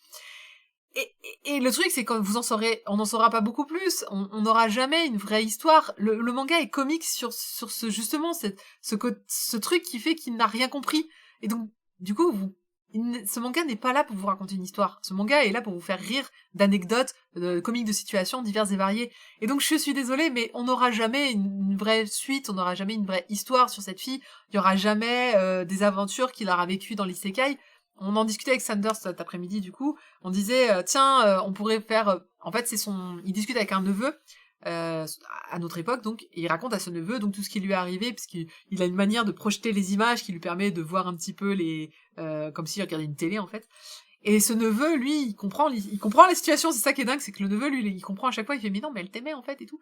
S1: Et le truc c'est qu'on on en saura pas beaucoup plus, on n'aura jamais une vraie histoire. Le manga est comique sur ce justement ce truc qui fait qu'il n'a rien compris. Et donc du coup ce manga n'est pas là pour vous raconter une histoire. Ce manga est là pour vous faire rire d'anecdotes, de comiques de situations diverses et variées. Et donc je suis désolée, mais on n'aura jamais une vraie suite, on n'aura jamais une vraie histoire sur cette fille. Il y aura jamais des aventures qu'il aura vécues dans l'isekai. On en discutait avec Sanders cet après-midi, du coup. On disait, on pourrait faire... en fait, il discute avec un neveu, à notre époque, donc, et il raconte à ce neveu donc tout ce qui lui est arrivé, parce qu'il a une manière de projeter les images qui lui permet de voir un petit peu comme s'il regardait une télé, en fait. Et ce neveu, lui, il comprend la situation, c'est ça qui est dingue, c'est que le neveu, lui, il comprend à chaque fois, il fait, mais non, mais elle t'aimait, en fait, et tout.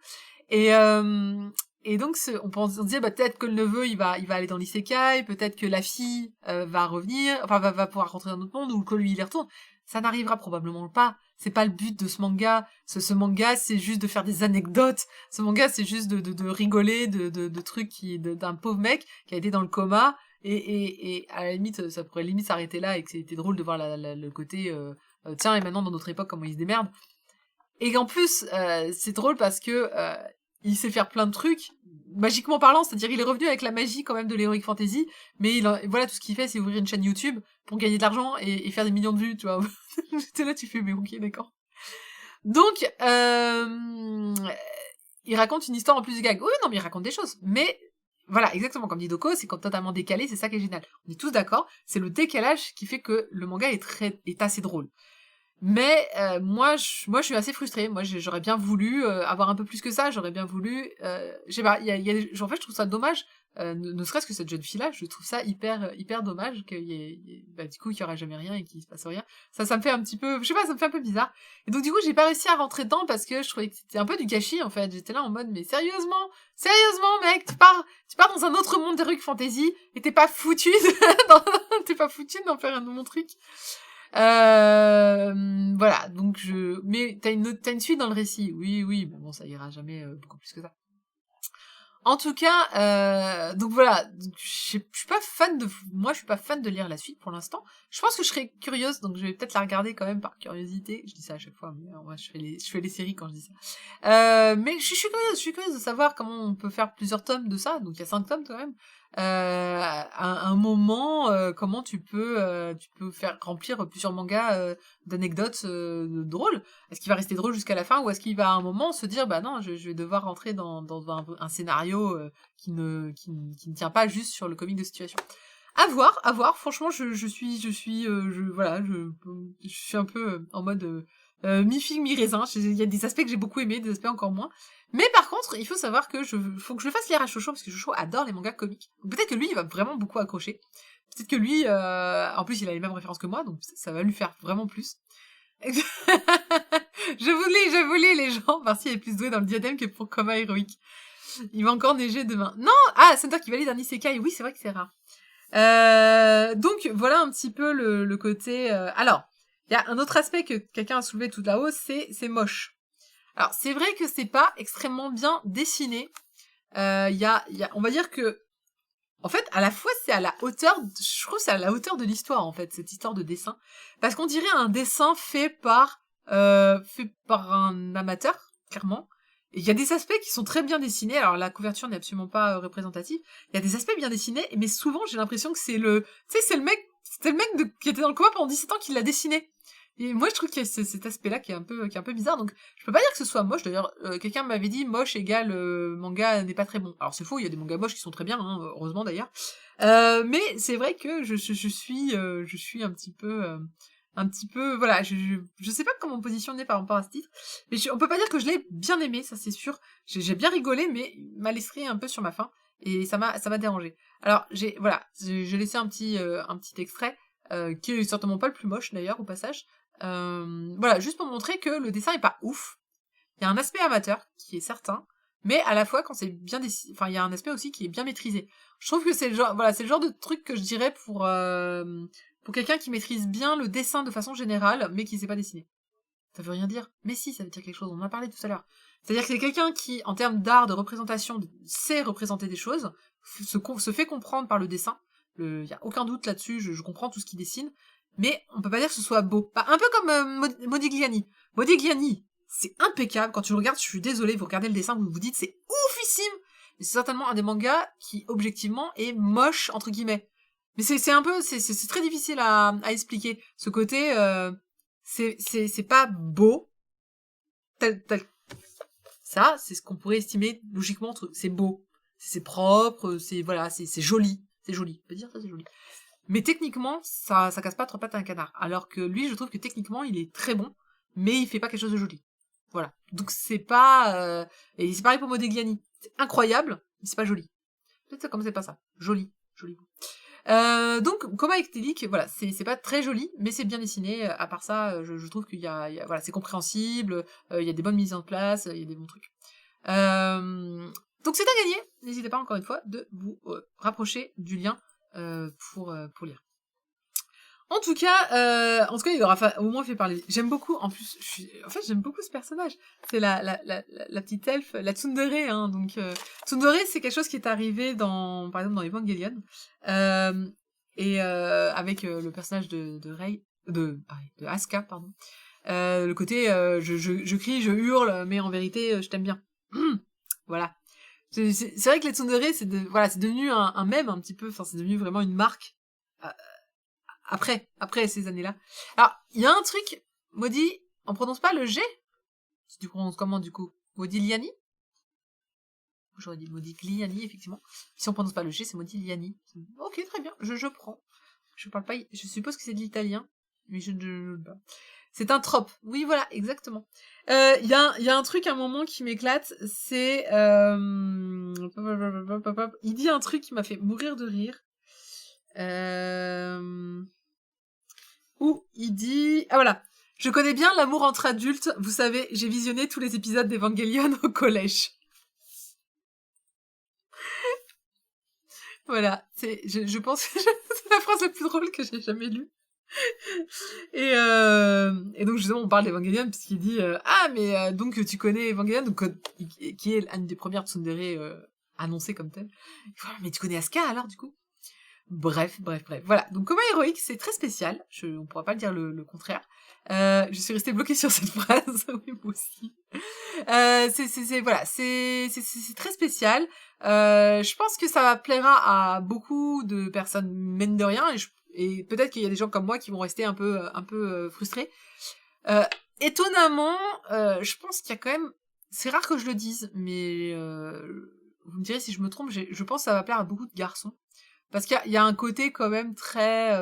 S1: Et donc, on disait, peut-être que le neveu, il va aller dans l'isekai, peut-être que la fille va revenir, enfin, va pouvoir rentrer dans notre monde, ou que lui, il y retourne. Ça n'arrivera probablement pas. C'est pas le but de ce manga. Ce manga, c'est juste de faire des anecdotes. Ce manga, c'est juste de rigoler de trucs d'un pauvre mec qui a été dans le coma. Et à la limite, ça pourrait limite s'arrêter là et que c'était drôle de voir le côté, tiens, et maintenant dans notre époque, comment il se démerde. Et qu'en plus, c'est drôle parce que il sait faire plein de trucs, magiquement parlant, c'est-à-dire il est revenu avec la magie quand même de l'heroic fantasy, mais voilà, tout ce qu'il fait, c'est ouvrir une chaîne YouTube pour gagner de l'argent et faire des millions de vues, tu vois. T'es là, tu fais, mais ok, d'accord. Donc, il raconte une histoire en plus de gag. Oui, non, mais il raconte des choses. Mais voilà, exactement comme dit Doko, c'est quand totalement décalé, c'est ça qui est génial. On est tous d'accord, c'est le décalage qui fait que le manga est assez drôle. Mais moi je suis assez frustrée. Moi j'aurais bien voulu avoir un peu plus que ça. J'aurais bien voulu, je sais pas. En fait, je trouve ça dommage. Ne serait-ce que cette jeune fille-là, je trouve ça hyper dommage du coup qu'il y aura jamais rien et qu'il se passe rien. Ça me fait un petit peu, je sais pas, ça me fait un peu bizarre. Et donc du coup j'ai pas réussi à rentrer dedans parce que je trouvais que c'était un peu du gâchis en fait. J'étais là en mode mais sérieusement mec, tu pars dans un autre monde d'heroic fantasy et t'es pas foutu t'es pas foutu d'en faire un nouveau truc. Voilà, donc mais t'as une suite dans le récit, oui, mais bon, ça ira jamais beaucoup plus que ça. En tout cas, donc voilà, je suis pas fan moi je suis pas fan de lire la suite pour l'instant. Je pense que je serais curieuse, donc je vais peut-être la regarder quand même par curiosité. Je dis ça à chaque fois, mais en vrai, je fais les séries quand je dis ça. Mais je suis curieuse de savoir comment on peut faire plusieurs tomes de ça. Donc il y a 5 tomes quand même. À un moment, comment tu peux faire remplir plusieurs mangas d'anecdotes drôles. Est-ce qu'il va rester drôle jusqu'à la fin ou est-ce qu'il va à un moment se dire bah non, je vais devoir rentrer dans un scénario qui ne tient pas juste sur le comique de situation. À voir. Franchement, je suis voilà, je suis un peu en mode mi-figue, mi-raisin. Il y a des aspects que j'ai beaucoup aimés, des aspects encore moins. Mais par contre, il faut savoir que faut que je fasse lire à Chocho parce que Chocho adore les mangas comiques. Peut-être que lui, il va vraiment beaucoup accrocher. Peut-être que lui, en plus, il a les mêmes références que moi, donc ça va lui faire vraiment plus. Je voulais les gens, Marcy est plus doué dans le diadème que pour coma héroïque. Il va encore neiger demain. Non! Ah, Center qui valide un isekai. Oui, c'est vrai que c'est rare. Donc, voilà un petit peu le côté, alors, il y a un autre aspect que quelqu'un a soulevé tout là-haut, c'est moche. Alors, c'est vrai que c'est pas extrêmement bien dessiné. On va dire que, en fait, à la fois, c'est à la hauteur, je trouve que c'est à la hauteur de l'histoire, en fait, cette histoire de dessin. Parce qu'on dirait un dessin fait par un amateur, clairement. Et il y a des aspects qui sont très bien dessinés. Alors, la couverture n'est absolument pas représentative. Il y a des aspects bien dessinés, mais souvent, j'ai l'impression que c'est c'est le mec, qui était dans le coma pendant 17 ans qui l'a dessiné. Et moi, je trouve qu'il y a cet aspect-là qui est un peu bizarre. Donc, je peux pas dire que ce soit moche. D'ailleurs, quelqu'un m'avait dit moche égale manga n'est pas très bon. Alors, c'est faux. Il y a des mangas moches qui sont très bien, hein, heureusement d'ailleurs. Mais c'est vrai que je suis un petit peu, voilà. Je sais pas comment me positionner par rapport à ce titre, mais on peut pas dire que je l'ai bien aimé, ça c'est sûr. J'ai bien rigolé, mais il m'a laissé un peu sur ma faim et ça m'a dérangé. Alors, j'ai laissé un petit extrait qui est certainement pas le plus moche d'ailleurs au passage. Voilà, juste pour montrer que le dessin est pas ouf. Il y a un aspect amateur qui est certain, mais à la fois quand c'est bien dessiné, enfin il y a un aspect aussi qui est bien maîtrisé. Je trouve que c'est le genre de truc que je dirais pour quelqu'un qui maîtrise bien le dessin de façon générale, mais qui sait pas dessiner. Ça veut rien dire. Mais si, ça veut dire quelque chose. On en a parlé tout à l'heure. C'est-à-dire que c'est quelqu'un qui, en termes d'art, de représentation, sait représenter des choses, se fait comprendre par le dessin. Il y a aucun doute là-dessus. Je comprends tout ce qu'il dessine. Mais on peut pas dire que ce soit beau. Bah, un peu comme Modigliani. Modigliani, c'est impeccable. Quand tu le regardes, je suis désolée, vous regardez le dessin, vous vous dites c'est oufissime. Mais c'est certainement un des mangas qui, objectivement, est moche, entre guillemets. Mais c'est très difficile à expliquer. Ce côté, c'est pas beau. Ça, c'est ce qu'on pourrait estimer logiquement, c'est beau. C'est propre, c'est joli. C'est joli. On peut dire ça, c'est joli. Mais techniquement, ça casse pas trois pattes à un canard. Alors que lui, je trouve que techniquement, il est très bon, mais il fait pas quelque chose de joli. Voilà. Donc c'est pas, et c'est pareil pour Modigliani. C'est incroyable, mais c'est pas joli. Peut-être comme c'est pas ça. Joli. Joli. Donc, Coma Ectélique, voilà, c'est pas très joli, mais c'est bien dessiné. À part ça, je trouve voilà, c'est compréhensible, il y a des bonnes mises en place, il y a des bons trucs. Donc c'est à gagner. N'hésitez pas encore une fois de vous rapprocher du lien pour lire. En tout cas, il aura au moins fait parler. J'aime beaucoup, en plus, j'aime beaucoup ce personnage. C'est la petite elfe, la tsundere, hein, donc, tsundere, c'est quelque chose qui est arrivé par exemple, dans Evangelion, avec le personnage de Rei, de Asuka, pardon. Le côté, je crie, je hurle, mais en vérité, je t'aime bien. Voilà. C'est vrai que les tsundere, c'est devenu un mème un petit peu, enfin, c'est devenu vraiment une marque. Après ces années-là. Alors, il y a un truc, Maudit, on prononce pas le G? Tu prononces comment, du coup? Modigliani? J'aurais dit Modigliani, effectivement. Si on prononce pas le G, c'est Modigliani. Ok, très bien, je prends. Je parle pas, je suppose que c'est de l'italien, mais c'est un trope. Oui, voilà, exactement. Il y a un truc, à un moment, qui m'éclate, c'est, il dit un truc qui m'a fait mourir de rire. Où il dit... Ah voilà. Je connais bien l'amour entre adultes. Vous savez, j'ai visionné tous les épisodes d'Evangelion au collège. Voilà. Je pense que c'est la phrase la plus drôle que j'ai jamais lue. Et donc justement on parle d'Evangelion puisqu'il dit ah mais donc tu connais Evangelion donc, qui est une des premières tsundere annoncées comme telle. Mais tu connais Asuka alors du coup? Bref. Voilà. Donc, Coma héroïque, c'est très spécial. On pourra pas le dire le contraire. Je suis restée bloquée sur cette phrase. Oui, moi aussi. C'est très spécial. Je pense que ça plaira à beaucoup de personnes, mine de rien, et peut-être qu'il y a des gens comme moi qui vont rester un peu frustrés. Étonnamment, je pense qu'il y a quand même, c'est rare que je le dise, mais vous me direz si je me trompe, je pense que ça va plaire à beaucoup de garçons. Parce qu'il y a un côté quand même très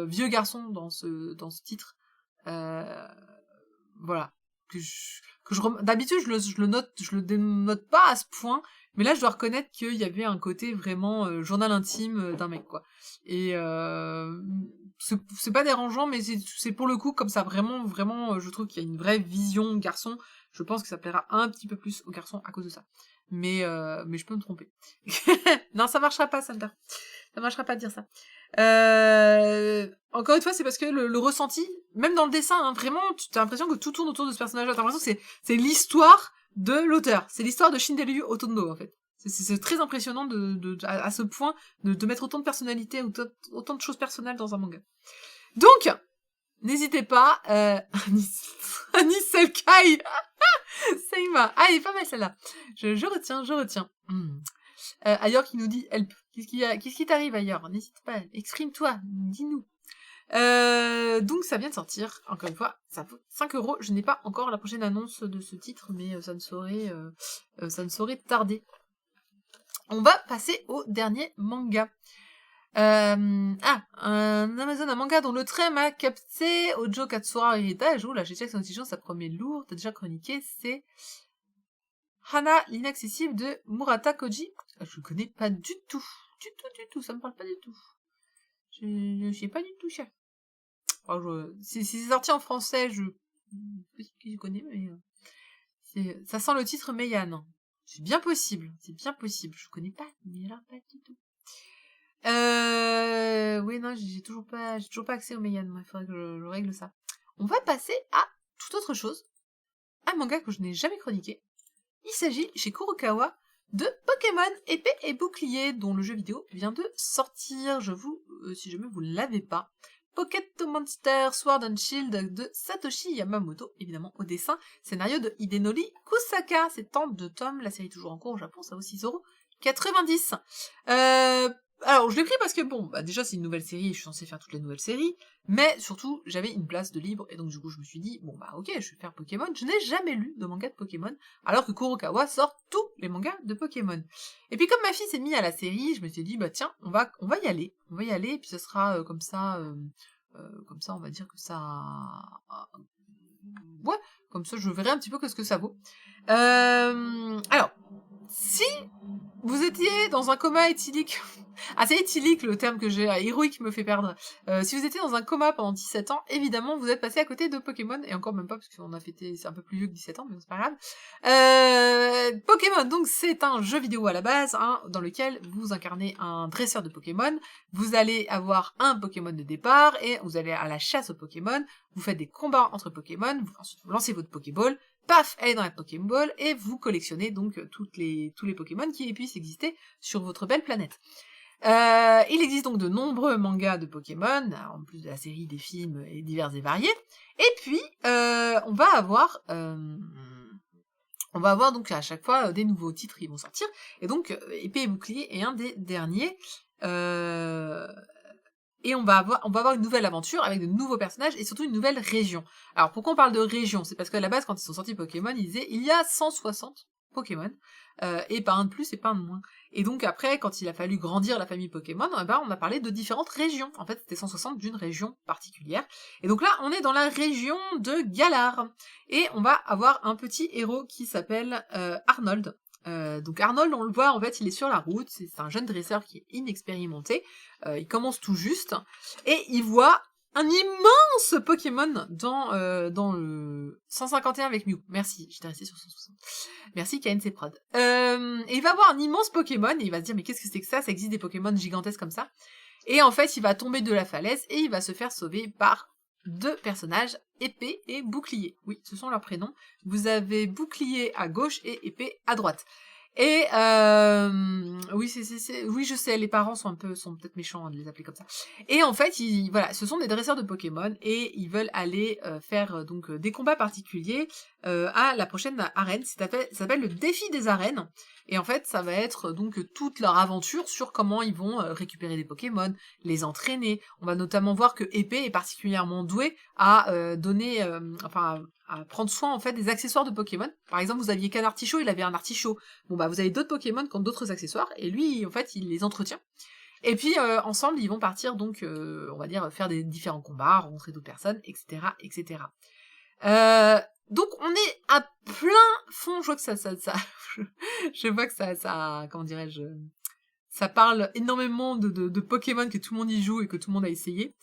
S1: vieux garçon dans ce titre. Voilà. D'habitude, je le dénote pas à ce point, mais là, je dois reconnaître qu'il y avait un côté vraiment journal intime d'un mec, quoi. Et c'est pas dérangeant, mais c'est pour le coup, comme ça, vraiment, je trouve qu'il y a une vraie vision garçon. Je pense que ça plaira un petit peu plus aux garçons à cause de ça. Mais je peux me tromper. Non, ça marchera pas, Sander. Ça marchera pas de dire ça. Encore une fois, c'est parce que le ressenti, même dans le dessin, hein, vraiment, tu as l'impression que tout tourne autour de ce personnage-là. T'as l'impression que c'est l'histoire de l'auteur. C'est l'histoire de Shinderu Otondo, en fait. C'est très impressionnant à ce point de mettre autant de personnalité, autant de choses personnelles dans un manga. Donc, n'hésitez pas, Anis Selkai, Seima. Ah, il est pas mal celle-là. Je retiens. Ailleurs qui nous dit help. Qu'est-ce qui t'arrive ailleurs? N'hésite pas, exprime-toi, dis-nous. Donc ça vient de sortir, encore une fois, ça vaut 5€. Je n'ai pas encore la prochaine annonce de ce titre, mais ça ne saurait tarder. On va passer au dernier manga. Un manga dont le trait m'a capté, Ojo Katsura Heritage. Là, j'ai checké son exigence, ça promet lourd, t'as déjà chroniqué, c'est Hana, l'inaccessible de Murata Koji. Je connais pas du tout, ça me parle pas du tout. Je sais pas du tout, chien. Si c'est sorti en français, je connais, mais ça sent le titre Meian. C'est bien possible, je connais pas, mais là, pas du tout. Oui, non, j'ai toujours pas accès au Meian, il faudrait que je règle ça. On va passer à toute autre chose. Un manga que je n'ai jamais chroniqué. Il s'agit, chez Kurokawa, de Pokémon épée et bouclier, dont le jeu vidéo vient de sortir. Si jamais vous ne l'avez pas, Pocket Monster Sword and Shield de Satoshi Yamamoto, évidemment au dessin, scénario de Hidenori Kusaka. C'est en 2 tomes, la série toujours en cours au Japon, ça vaut 6,90€. Alors, je l'ai pris parce que, déjà, c'est une nouvelle série, je suis censée faire toutes les nouvelles séries, mais surtout, j'avais une place de libre, et donc du coup, je me suis dit, ok, je vais faire Pokémon. Je n'ai jamais lu de manga de Pokémon, alors que Kurokawa sort tous les mangas de Pokémon. Et puis, comme ma fille s'est mise à la série, je me suis dit, tiens, on va y aller, et puis ce sera comme ça, on va dire que ça... Ouais, comme ça, je verrai un petit peu ce que ça vaut. Alors, si vous étiez dans un coma éthylique Ah, c'est éthylique le terme que j'ai, héroïque me fait perdre. Si vous étiez dans un coma pendant 17 ans, évidemment, vous êtes passé à côté de Pokémon, et encore même pas, parce qu'on a fêté, c'est un peu plus vieux que 17 ans, mais c'est pas grave. Pokémon, donc c'est un jeu vidéo à la base, hein, dans lequel vous incarnez un dresseur de Pokémon, vous allez avoir un Pokémon de départ, et vous allez à la chasse aux Pokémon, vous faites des combats entre Pokémon, ensuite vous lancez votre Pokéball, paf, elle est dans la Pokéball, et vous collectionnez donc tous les Pokémon qui puissent exister sur votre belle planète. Il existe donc de nombreux mangas de Pokémon, en plus de la série, des films et divers et variés. Et puis, on va avoir donc à chaque fois des nouveaux titres qui vont sortir. Et donc, Épée et Bouclier est un des derniers. Et on va avoir une nouvelle aventure avec de nouveaux personnages et surtout une nouvelle région. Alors pourquoi on parle de région? C'est parce qu'à la base, quand ils sont sortis Pokémon, ils disaient il y a 160 Pokémon, et pas un de plus et pas un de moins. Et donc après, quand il a fallu grandir la famille Pokémon, on a parlé de différentes régions. En fait, c'était 160 d'une région particulière. Et donc là, on est dans la région de Galar. Et on va avoir un petit héros qui s'appelle Arnold. Donc Arnold, on le voit, en fait, il est sur la route, c'est un jeune dresseur qui est inexpérimenté, il commence tout juste, et il voit un immense Pokémon dans le 151 avec Mew. Merci, j'étais restée sur 160. Merci KNC Prod. Et il va voir un immense Pokémon, et il va se dire, mais qu'est-ce que c'est que ça existe des Pokémon gigantesques comme ça. Et en fait, il va tomber de la falaise, et il va se faire sauver par deux personnages, Épée et Bouclier. Oui, ce sont leurs prénoms. Vous avez Bouclier à gauche et Épée à droite. Et oui, oui, je sais, les parents sont peut-être méchants de les appeler comme ça. Et en fait, voilà, ce sont des dresseurs de Pokémon et ils veulent aller faire donc des combats particuliers à la prochaine arène. Ça s'appelle le défi des arènes. Et en fait, ça va être donc toute leur aventure sur comment ils vont récupérer des Pokémon, les entraîner. On va notamment voir que Épée est particulièrement doué à donner, à prendre soin en fait des accessoires de Pokémon. Par exemple, vous aviez qu'un artichaut, il avait un artichaut. Bon bah vous avez d'autres Pokémon qui ont d'autres accessoires et lui en fait il les entretient. Et puis ensemble ils vont partir donc on va dire faire des différents combats, rencontrer d'autres personnes, etc. etc. Donc on est à plein fond, je vois que ça je vois que ça comment dirais-je, ça parle énormément de Pokémon, que tout le monde y joue et que tout le monde a essayé.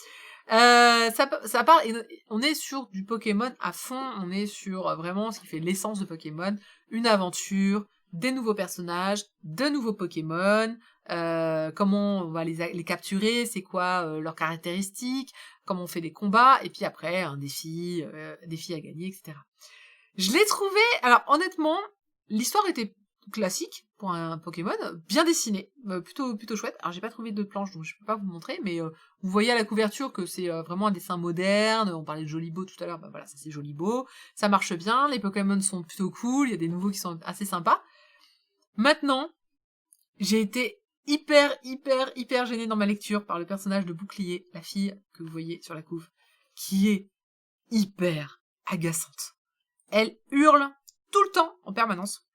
S1: Ça parle, on est sur du Pokémon à fond, on est sur vraiment ce qui fait l'essence de Pokémon, une aventure, des nouveaux personnages, de nouveaux Pokémon, comment on va les capturer, c'est quoi leurs caractéristiques, comment on fait des combats, et puis après un défi à gagner, etc. Je l'ai trouvé, alors honnêtement, l'histoire était classique pour un Pokémon, bien dessiné, plutôt chouette. Alors j'ai pas trouvé de planche donc je peux pas vous montrer, mais vous voyez à la couverture que c'est vraiment un dessin moderne. On parlait de Jolibo tout à l'heure, bah voilà, ça c'est Jolibo, ça marche bien, les Pokémon sont plutôt cool, il y a des nouveaux qui sont assez sympas. Maintenant, j'ai été hyper gênée dans ma lecture par le personnage de Bouclier, la fille que vous voyez sur la couve, qui est hyper agaçante. Elle hurle tout le temps, en permanence.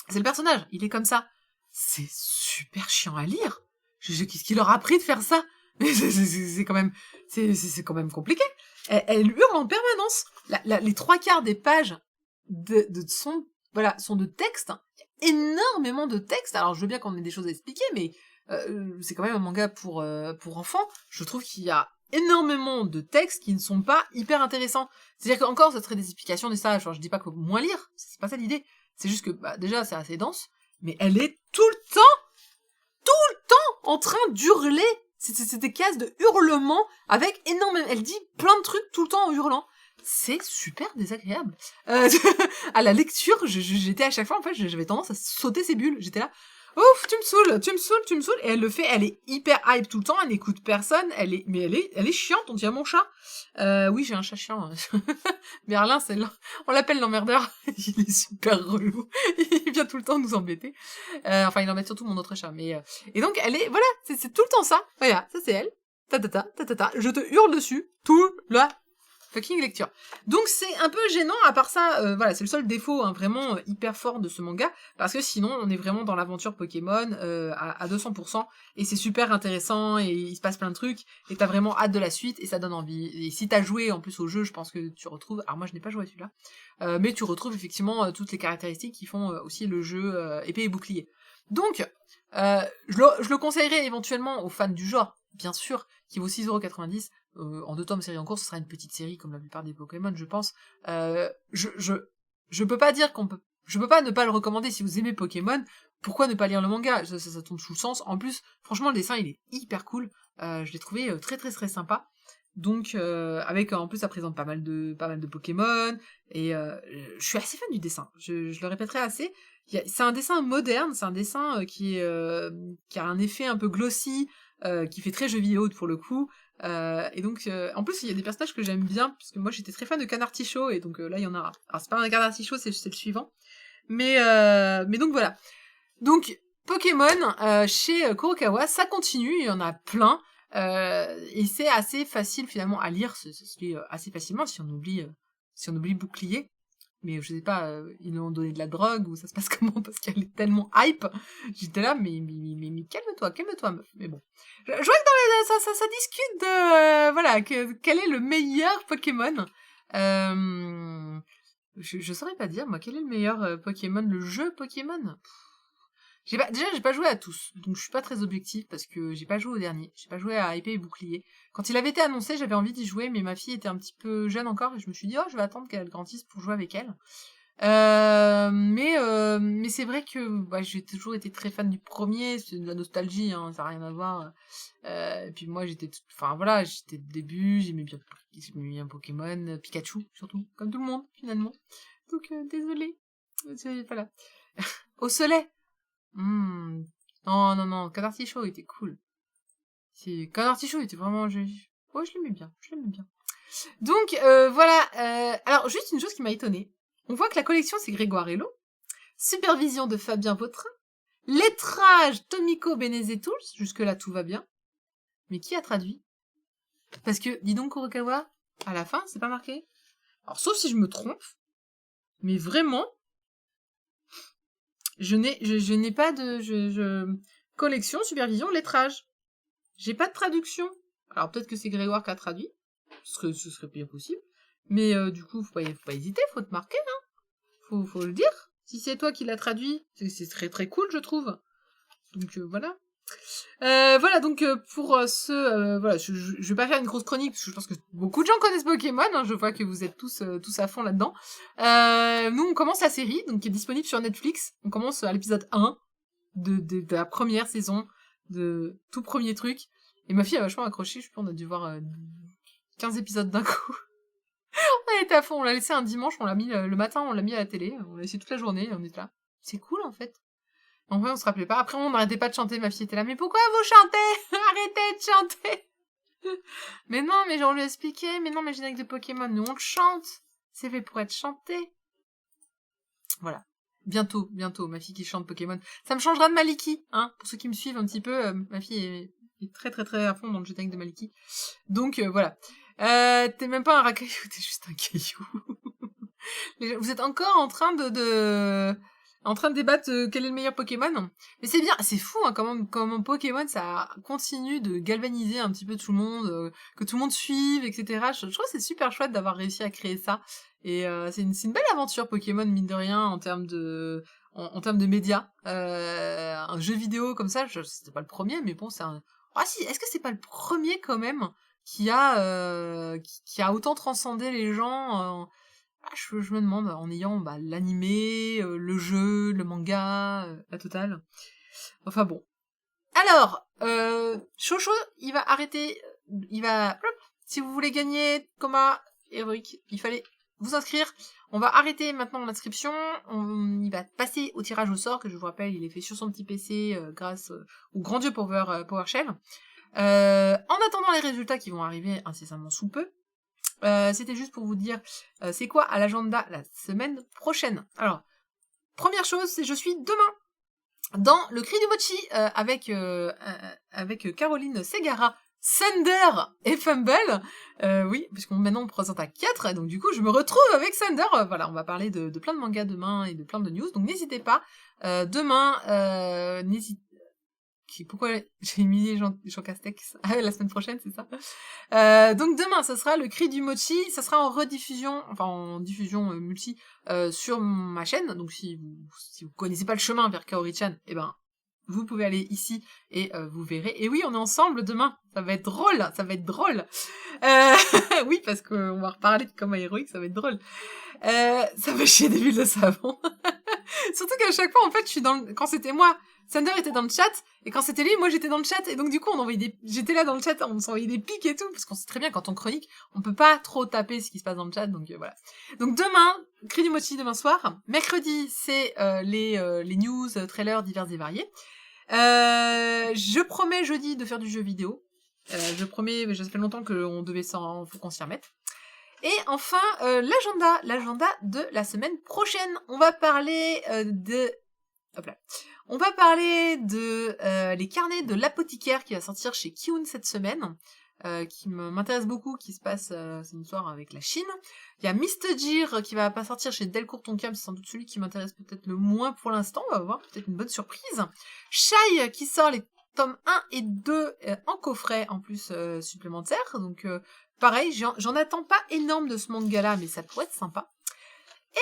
S1: C'est le personnage, il est comme ça. C'est super chiant à lire. Qu'est-ce qui leur a appris de faire ça? C'est quand même compliqué. Elle hurle en permanence. Les trois quarts des pages sont de texte. Il y a énormément de texte. Alors je veux bien qu'on ait des choses à expliquer, mais c'est quand même un manga pour enfants. Je trouve qu'il y a énormément de textes qui ne sont pas hyper intéressants. C'est-à-dire qu'encore, ça serait des explications, des ça. Je dis pas que moins lire, c'est pas ça l'idée. C'est juste que, déjà, c'est assez dense, mais elle est tout le temps en train d'hurler. C'est des cases de hurlement avec énormément, elle dit plein de trucs tout le temps en hurlant. C'est super désagréable. À la lecture, j'étais à chaque fois, en fait, j'avais tendance à sauter ces bulles. J'étais là, ouf, tu me saoules, et elle le fait, elle est hyper hype tout le temps, elle n'écoute personne, elle est chiante, on dirait mon chat. Oui, j'ai un chat chiant. Merlin, on l'appelle l'emmerdeur, il est super relou, il vient tout le temps nous embêter. Enfin, il embête surtout mon autre chat, mais, et donc, voilà, c'est tout le temps ça. Voilà, ça c'est elle. Je te hurle dessus, tout la fucking lecture. Donc c'est un peu gênant, à part ça, voilà, c'est le seul défaut vraiment hyper fort de ce manga, parce que sinon on est vraiment dans l'aventure Pokémon à 200%, et c'est super intéressant, et il se passe plein de trucs, et t'as vraiment hâte de la suite, et ça donne envie. Et si t'as joué en plus au jeu, je pense que tu retrouves, alors moi je n'ai pas joué à celui-là, mais tu retrouves effectivement toutes les caractéristiques qui font aussi le jeu Épée et Bouclier. Donc, je le conseillerais éventuellement aux fans du genre, bien sûr, qui vaut 6,90 €. En 2 tomes série en cours, ce sera une petite série comme la plupart des Pokémon, je pense. Je peux pas dire je peux pas ne pas le recommander si vous aimez Pokémon. Pourquoi ne pas lire le manga? Ça tombe sous le sens. En plus, franchement, le dessin, il est hyper cool. Je l'ai trouvé très très très sympa. Donc, avec en plus, ça présente pas mal de Pokémon. Et je suis assez fan du dessin. Je le répéterai assez. C'est un dessin moderne, c'est un dessin qui a un effet un peu glossy, qui fait très jeu vidéo pour le coup. Et donc, en plus, il y a des personnages que j'aime bien, parce que moi j'étais très fan de Canartichaud, et donc là il y en a un. Alors c'est pas un Canartichaud, c'est le suivant. Mais donc voilà. Donc, Pokémon, chez Kurokawa, ça continue, il y en a plein. Et c'est assez facile finalement à lire, ça se lit assez facilement si on oublie Bouclier. Mais je sais pas, ils lui ont donné de la drogue ou ça se passe comment parce qu'elle est tellement hype. J'étais là, mais calme-toi, meuf. Mais bon. Je vois que ça discute de, voilà, quel est le meilleur Pokémon. Je saurais pas dire, moi, quel est le meilleur Pokémon, le jeu Pokémon. Déjà, j'ai pas joué à tous, donc je suis pas très objectif parce que j'ai pas joué au dernier. J'ai pas joué à Épée et Bouclier. Quand il avait été annoncé, j'avais envie d'y jouer, mais ma fille était un petit peu jeune encore et je me suis dit, oh, je vais attendre qu'elle grandisse pour jouer avec elle. Mais c'est vrai que bah, j'ai toujours été très fan du premier, c'est de la nostalgie, hein, ça n'a rien à voir. Et puis moi, enfin voilà, j'étais au début, j'aimais bien Pokémon, Pikachu surtout, comme tout le monde finalement. Donc désolée, voilà. Au soleil. Non, Canartichaud était cool. Canartichaud était vraiment... Ouais, je l'aimais bien, Donc, voilà. Alors, juste une chose qui m'a étonnée. On voit que la collection, c'est Grégoire Hello. Supervision de Fabien Vautrin. Lettrage Tomiko Benezetous. Jusque-là, tout va bien. Mais qui a traduit? Parce que, dis donc, Kurokawa, à la fin, c'est pas marqué. Alors, sauf si je me trompe. Mais vraiment, je n'ai pas de... Collection, supervision, lettrage. J'ai pas de traduction. Alors, peut-être que c'est Grégoire qui a traduit. Ce serait bien possible. Mais du coup, faut pas hésiter, faut te marquer, hein. Faut le dire. Si c'est toi qui l'as traduit, c'est très très cool, je trouve. Donc voilà. Voilà, donc pour voilà, je vais pas faire une grosse chronique, parce que je pense que beaucoup de gens connaissent Pokémon, hein, je vois que vous êtes tous à fond là-dedans. Nous, on commence la série, donc qui est disponible sur Netflix. On commence à l'épisode 1 de la première saison, de tout premier truc. Et ma fille a vachement accroché, je pense qu'on a dû voir 15 épisodes d'un coup. On était à fond, on l'a laissé un dimanche, on l'a mis le matin, on l'a mis à la télé, on l'a laissé toute la journée, on était là. C'est cool en fait. En vrai, on se rappelait pas. Après, on n'arrêtait pas de chanter, ma fille était là, mais pourquoi vous chantez? Arrêtez de chanter! Mais non, mais on lui a expliqué, mais non, mais générique de Pokémon, nous on le chante. C'est fait pour être chanté. Voilà. Bientôt, ma fille qui chante Pokémon. Ça me changera de Maliki, hein. Pour ceux qui me suivent un petit peu, ma fille est très très très à fond dans le générique de Maliki. Donc, voilà. T'es même pas un racaillou, t'es juste un caillou. Vous êtes encore en train en train de débattre quel est le meilleur Pokémon. Mais c'est bien, c'est fou, hein, comment Pokémon, ça continue de galvaniser un petit peu tout le monde, que tout le monde suive, etc. Je trouve que c'est super chouette d'avoir réussi à créer ça. Et c'est une belle aventure Pokémon, mine de rien, en termes en termes de médias. Un jeu vidéo comme ça, c'était pas le premier, mais bon, c'est un... Ah si, est-ce que c'est pas le premier quand même qui a autant transcendé les gens je me demande, en ayant l'animé, le jeu, le manga, la totale. Enfin bon. Alors, Chocho, il va arrêter, si vous voulez gagner Coma Héroïque, il fallait vous inscrire. On va arrêter maintenant l'inscription, il va passer au tirage au sort, que je vous rappelle, il est fait sur son petit PC grâce au grand dieu PowerShell. En attendant les résultats qui vont arriver incessamment sous peu, c'était juste pour vous dire c'est quoi à l'agenda la semaine prochaine. Alors, première chose, c'est je suis demain dans le Cri du Mochi avec Caroline Segara, Thunder et Fumble. Oui, puisqu'on maintenant on présente à 4, donc du coup je me retrouve avec Thunder. Voilà, on va parler de plein de mangas demain et de plein de news, donc n'hésitez pas. Demain, pourquoi j'ai mis Jean Castex la semaine prochaine, c'est ça. Donc demain, ça sera le Cri du Mochi, ça sera en rediffusion, enfin en diffusion multi sur ma chaîne. Donc si vous connaissez pas le chemin vers Kaori-chan, eh ben vous pouvez aller ici et vous verrez. Et oui, on est ensemble demain. Ça va être drôle, ça va être drôle. Oui, parce qu'on va reparler de Coma héroïque, ça va être drôle. Ça va chier des bulles de savon. Surtout qu'à chaque fois, en fait, quand c'était moi, Sander était dans le chat, et quand c'était lui, moi j'étais dans le chat, et donc du coup, j'étais là dans le chat, on s'envoyait des pics et tout, parce qu'on sait très bien, quand on chronique, on peut pas trop taper ce qui se passe dans le chat, donc voilà. Donc demain, Cri du Mochi demain soir. Mercredi, c'est les news, trailers divers et variés. Je promets jeudi de faire du jeu vidéo. Je promets, mais ça fait longtemps faut qu'on s'y remette. Et enfin, l'agenda de la semaine prochaine. On va parler On va parler de les carnets de l'apothicaire qui va sortir chez Kiun cette semaine, qui m'intéresse beaucoup, qui se passe, c'est une histoire avec la Chine. Il y a Mr. Gear qui va pas sortir chez Delcourt Tonkam, c'est sans doute celui qui m'intéresse peut-être le moins pour l'instant, on va voir, peut-être une bonne surprise. Shai qui sort les tomes 1 et 2 en coffret en plus supplémentaire, donc pareil, j'en attends pas énorme de ce manga-là, mais ça pourrait être sympa.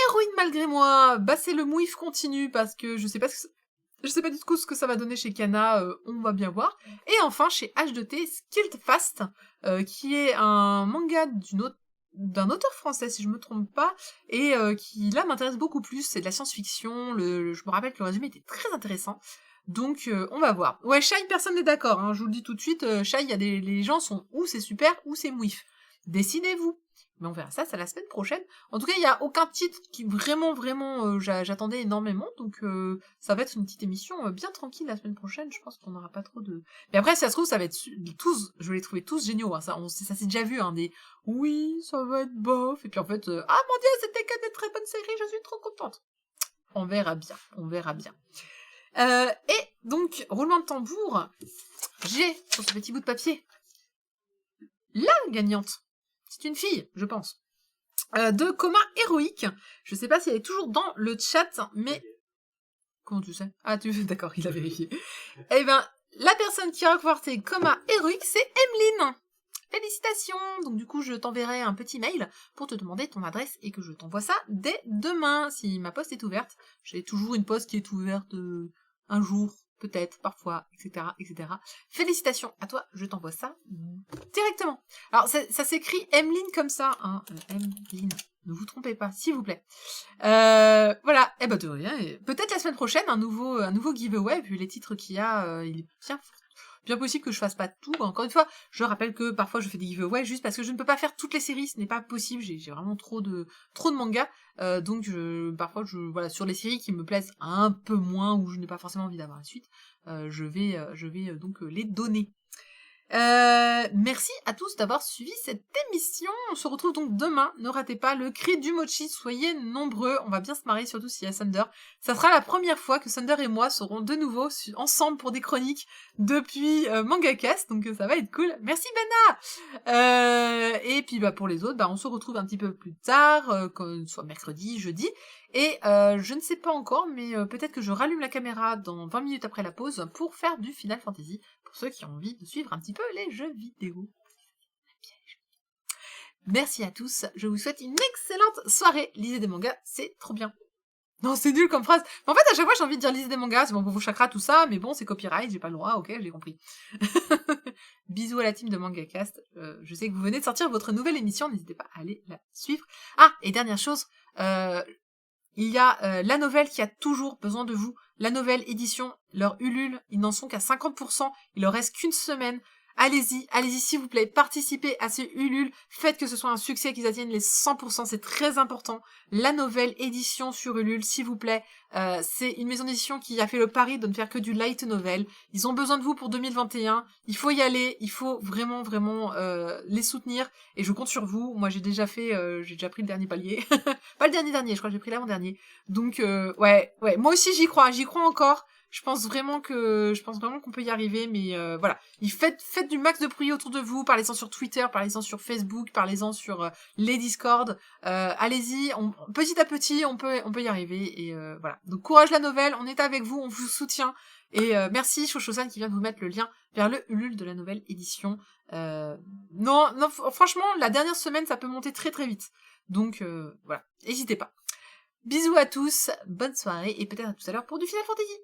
S1: Héroïne malgré moi, bah c'est le mouif continu parce que je sais pas du tout ce que ça va donner chez Kana, on va bien voir. Et enfin chez H2T, Skilled Fast, qui est un manga d'un auteur français si je me trompe pas, et qui là m'intéresse beaucoup plus, c'est de la science-fiction, je me rappelle que le résumé était très intéressant. Donc on va voir. Ouais, Shai, personne n'est d'accord, hein, je vous le dis tout de suite, Shai, les gens sont ou c'est super ou c'est mouif. Décidez-vous. Mais on verra ça, c'est la semaine prochaine. En tout cas, il n'y a aucun titre qui vraiment, j'attendais énormément, donc ça va être une petite émission bien tranquille la semaine prochaine, je pense qu'on n'aura pas trop de... Mais après, si ça se trouve, ça va être tous, je vais les trouver tous géniaux, hein, ça s'est déjà vu, hein, des « oui, ça va être bof », et puis en fait, ah mon dieu, c'était que des très bonnes séries, je suis trop contente. On verra bien, on verra bien. Et donc, roulement de tambour, j'ai, sur ce petit bout de papier, la gagnante. C'est une fille, je pense. De Coma héroïque. Je sais pas si elle est toujours dans le chat, mais... Comment tu sais? Ah, d'accord, il a vérifié. Eh ben, la personne qui a remporté Coma héroïque, c'est Emeline. Félicitations! Donc du coup, je t'enverrai un petit mail pour te demander ton adresse et que je t'envoie ça dès demain, si ma poste est ouverte. J'ai toujours une poste qui est ouverte un jour, peut-être, parfois, etc., etc. Félicitations à toi, je t'envoie ça directement. Alors, ça s'écrit Emeline comme ça, hein. Emeline. Ne vous trompez pas, s'il vous plaît. Voilà. Eh ben, de rien. Peut-être la semaine prochaine, un nouveau giveaway, vu les titres qu'il y a, il est bien possible que je fasse pas tout. Encore une fois, je rappelle que parfois je fais des giveaways juste parce que je ne peux pas faire toutes les séries, ce n'est pas possible, j'ai vraiment trop de mangas, donc parfois voilà, sur les séries qui me plaisent un peu moins, ou je n'ai pas forcément envie d'avoir la suite, je vais donc les donner. Merci à tous d'avoir suivi cette émission. On se retrouve donc demain. Ne ratez pas le cri du mochi. Soyez nombreux. On va bien se marrer, surtout s'il y a Thunder. Ça sera la première fois que Thunder et moi serons de nouveau ensemble pour des chroniques depuis MangaCast. Donc ça va être cool. Merci Bena. Et puis pour les autres, on se retrouve un petit peu plus tard, soit mercredi, jeudi. Et je ne sais pas encore, mais peut-être que je rallume la caméra dans 20 minutes après la pause pour faire du Final Fantasy, pour ceux qui ont envie de suivre un petit peu les jeux vidéo. Merci à tous, je vous souhaite une excellente soirée. Lisez des mangas, c'est trop bien. Non, c'est nul comme phrase. Mais en fait, à chaque fois, j'ai envie de dire lisez des mangas, c'est bon pour vos chakras, tout ça, mais bon, c'est copyright, j'ai pas le droit, ok, j'ai compris. Bisous à la team de MangaCast. Je sais que vous venez de sortir votre nouvelle émission, n'hésitez pas à aller la suivre. Ah, et dernière chose, il y a la nouvelle qui a toujours besoin de vous. La nouvelle édition, leur Ulule, ils n'en sont qu'à 50%. Il leur reste qu'une semaine. Allez-y s'il vous plaît, participez à ce Ulule. Faites que ce soit un succès, qu'ils atteignent les 100%, c'est très important. La nouvelle édition sur Ulule, s'il vous plaît. C'est une maison d'édition qui a fait le pari de ne faire que du light novel. Ils ont besoin de vous pour 2021. Il faut y aller, il faut vraiment les soutenir. Et je compte sur vous. Moi j'ai déjà pris le dernier palier. Pas le dernier, je crois que j'ai pris l'avant-dernier. Donc ouais, moi aussi j'y crois encore. Je pense vraiment qu'on peut y arriver, mais voilà. Faites du max de bruit autour de vous, parlez-en sur Twitter, parlez-en sur Facebook, parlez-en sur les Discord. Allez-y, petit à petit, on peut y arriver, et voilà. Donc courage la nouvelle, on est avec vous, on vous soutient, et merci Shosho-san qui vient de vous mettre le lien vers le Ulule de la nouvelle édition. Non, franchement, la dernière semaine, ça peut monter très très vite. Donc voilà, n'hésitez pas. Bisous à tous, bonne soirée, et peut-être à tout à l'heure pour du Final Fantasy.